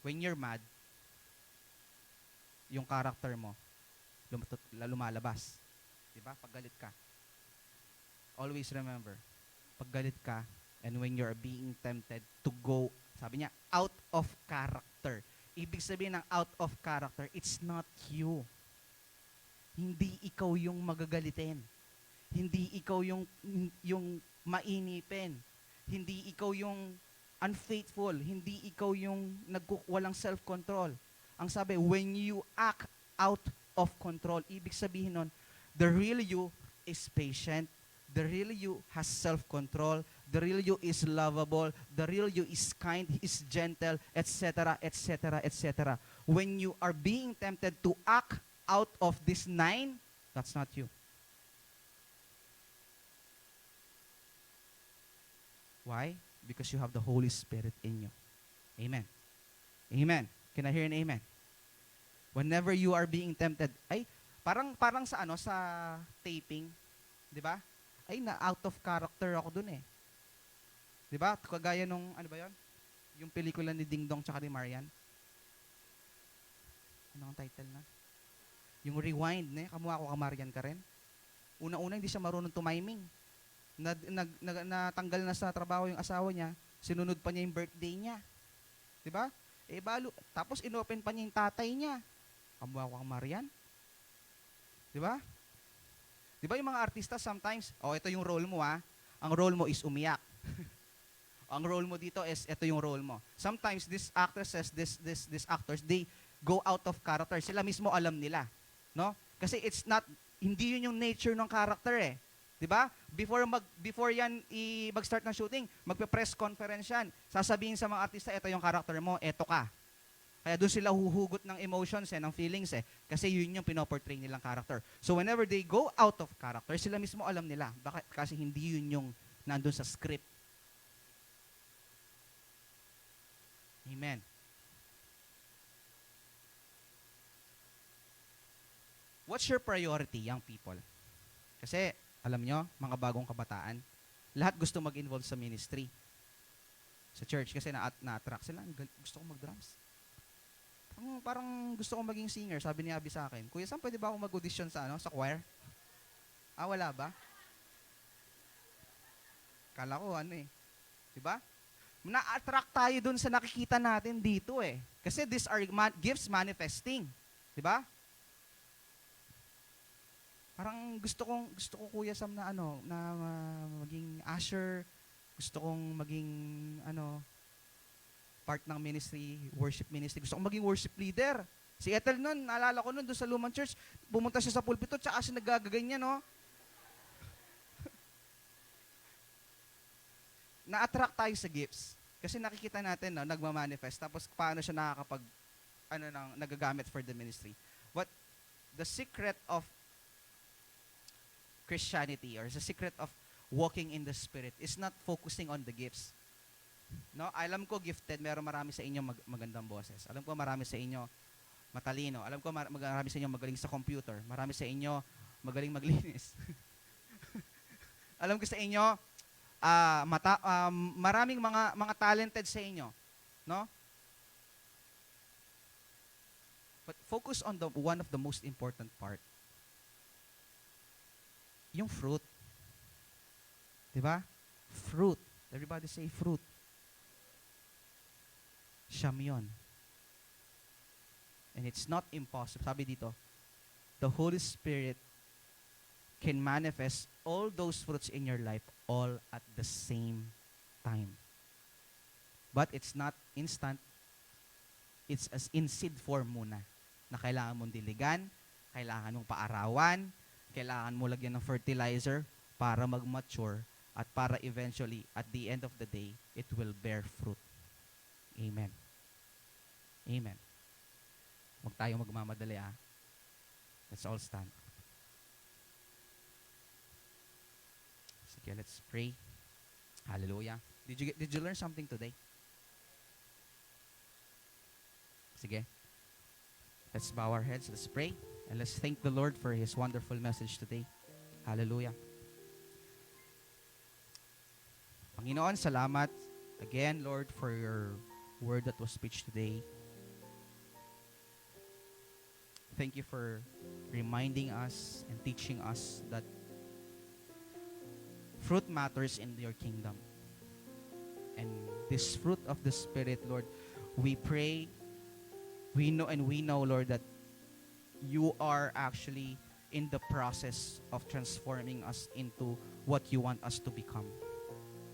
When you're mad, yung character mo, lumalabas. Diba? Pag galit ka. Always remember, pag galit ka, and when you're being tempted to go, sabi niya, out of character. Ibig sabihin ng out of character, it's not you. Hindi ikaw yung magagalitin. Hindi ikaw yung mainipin. Hindi ikaw yung unfaithful. Hindi ikaw yung walang self-control. Ang sabi, when you act out of control, ibig sabihin nun, the real you is patient. The real you has self-control. The real you is lovable. The real you is kind, is gentle, etc., etc., etc. When you are being tempted to act out of this 9, that's not you. Why? Because you have the Holy Spirit in you. Amen. Amen. Can I hear an amen? Whenever you are being tempted, ay, parang sa sa taping, di ba? Ay, na out of character ako dun eh. Di ba? Kagaya nung, ano ba yon? Yung pelikula ni Ding Dong tsaka ni Marian. Ano ang title na? Yung Rewind, ne? Kamukha ko ka Marian ka rin. Una-una, hindi siya marunong tumiming. Natanggal na sa trabaho yung asawa niya, sinunod pa niya yung birthday niya. Di ba? Eh, tapos inopen pa niya yung tatay niya. Kamukha ko ka Marian. Di ba? Di ba yung mga artista sometimes, ito yung role mo ang role mo is umiyak. Ang role mo dito is, ito yung role mo. Sometimes, these actresses, these actors, they go out of character. Sila mismo alam nila. No? Kasi hindi yun yung nature ng character eh. Di ba? Before yan mag-start ng shooting, magpe-press conference yan. Sasabihin sa mga artista, ito yung character mo, eto ka. Kaya doon sila huhugot ng emotions ng feelings Kasi yun yung pinoportray nilang character. So whenever they go out of character, sila mismo alam nila. Bakit? Kasi hindi yun yung nandun sa script. Amen. What's your priority, young people? Kasi, alam nyo, mga bagong kabataan, lahat gusto mag-involve sa ministry. Sa church, kasi na-attract sila. Gusto ko mag-drums. Parang gusto kong maging singer, sabi ni Abby sa akin. Kuya, saan pwede ba ako mag-audition sa choir? Wala ba? Kala ko, Diba? Na-attract tayo dun sa nakikita natin dito eh. Kasi these are gifts manifesting. Di ba? Parang gusto ko Kuya Sam na maging usher, gusto kong maging part ng ministry, worship ministry. Gusto kong maging worship leader. Si Ethel nun, naalala ko nun doon sa Lumang Church, pumunta siya sa pulpito, tsaka siya nagagaganyan, no? Na-attract tayo sa gifts. Kasi nakikita natin, no, nagmamanifest. Tapos paano siya nakakapag, nagagamit for the ministry. What the secret of Christianity or the secret of walking in the Spirit is not focusing on the gifts. No, alam ko gifted, meron marami sa inyo magandang boses. Alam ko marami sa inyo matalino. Alam ko marami sa inyo magaling sa computer. Marami sa inyo magaling maglinis. Alam ko sa inyo maraming mga talented sa inyo, no? But focus on the one of the most important part. Yung fruit. 'Di ba? Fruit. Everybody say fruit. Siyam yun. And it's not impossible. Sabi dito, the Holy Spirit can manifest all those fruits in your life all at the same time. But it's not instant. It's as in seed form muna. Na kailangan mong diligan, kailangan mong paarawan, kailangan mo lagyan ng fertilizer para mag-mature at para eventually, at the end of the day, it will bear fruit. Amen. Amen. Huwag tayo magmamadali, ah. Let's all stand. Sige, let's pray. Hallelujah. Did you learn something today? Sige. Let's bow our heads. Let's pray. And let's thank the Lord for His wonderful message today. Hallelujah. Panginoon, salamat again, Lord, for your word that was preached today. Thank you for reminding us and teaching us that fruit matters in your kingdom. And this fruit of the Spirit, Lord, we pray, we know, Lord, that you are actually in the process of transforming us into what you want us to become.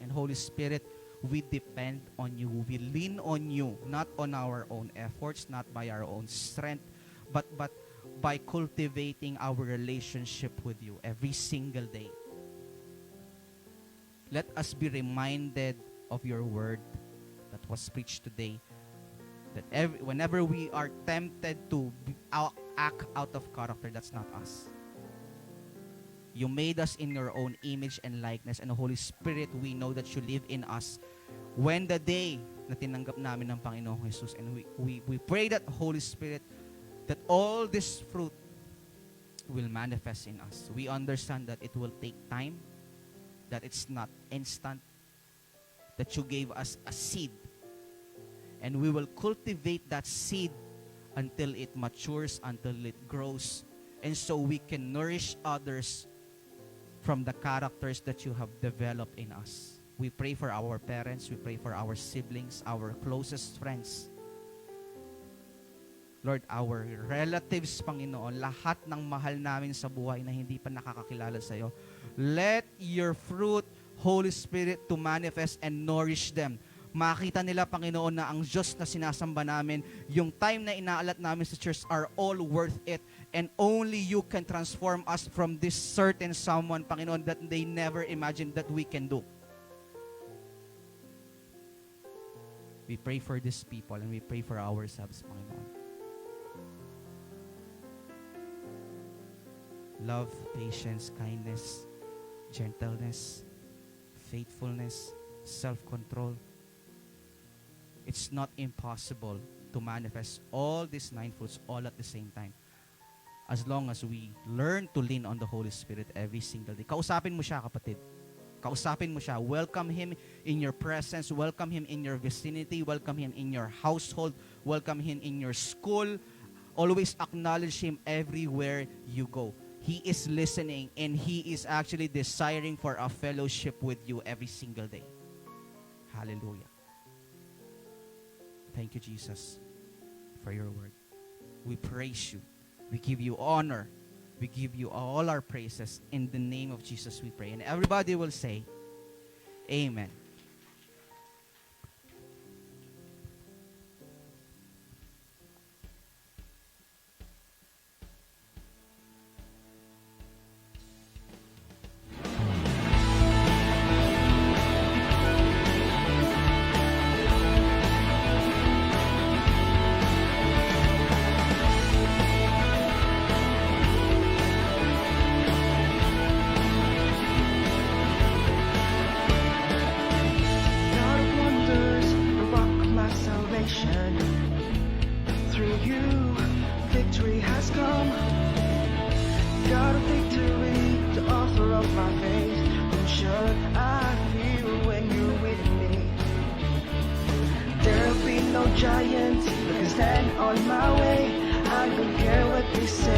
And Holy Spirit, we depend on you. We lean on you, not on our own efforts, not by our own strength, but by cultivating our relationship with you every single day. Let us be reminded of your word that was preached today, that whenever we are tempted to act out of character, that's not us. You made us in your own image and likeness, and the Holy Spirit, we know that you live in us. When the day na tinanggap namin ng Panginoong Jesus, and we pray that, Holy Spirit, that all this fruit will manifest in us. We understand that it will take time, that it's not instant, that you gave us a seed, and we will cultivate that seed until it matures, until it grows, and so we can nourish others from the characters that you have developed in us. We pray for our parents, we pray for our siblings, our closest friends. Lord, our relatives, Panginoon, lahat ng mahal namin sa buhay na hindi pa nakakakilala sa iyo, let your fruit, Holy Spirit, to manifest and nourish them. Makita nila, Panginoon, na ang Diyos na sinasamba namin, yung time na inaalat namin sa church are all worth it. And only you can transform us from this certain someone, Panginoon, that they never imagined that we can do. We pray for these people and we pray for ourselves, Panginoon. Love, patience, kindness, gentleness, faithfulness, self-control. It's not impossible to manifest all these 9 fruits all at the same time. As long as we learn to lean on the Holy Spirit every single day. Kausapin mo siya, kapatid. Kausapin mo siya. Welcome Him in your presence. Welcome Him in your vicinity. Welcome Him in your household. Welcome Him in your school. Always acknowledge Him everywhere you go. He is listening and He is actually desiring for a fellowship with you every single day. Hallelujah. Thank you, Jesus, for your word. We praise you. We give you honor. We give you all our praises. In the name of Jesus we pray. And everybody will say, Amen. God of wonders, the rock of my salvation. Through you, victory has come. God of victory, the author of my faith. Whom should I fear when you're with me? There'll be no giant that can stand on my way. I don't care what they say.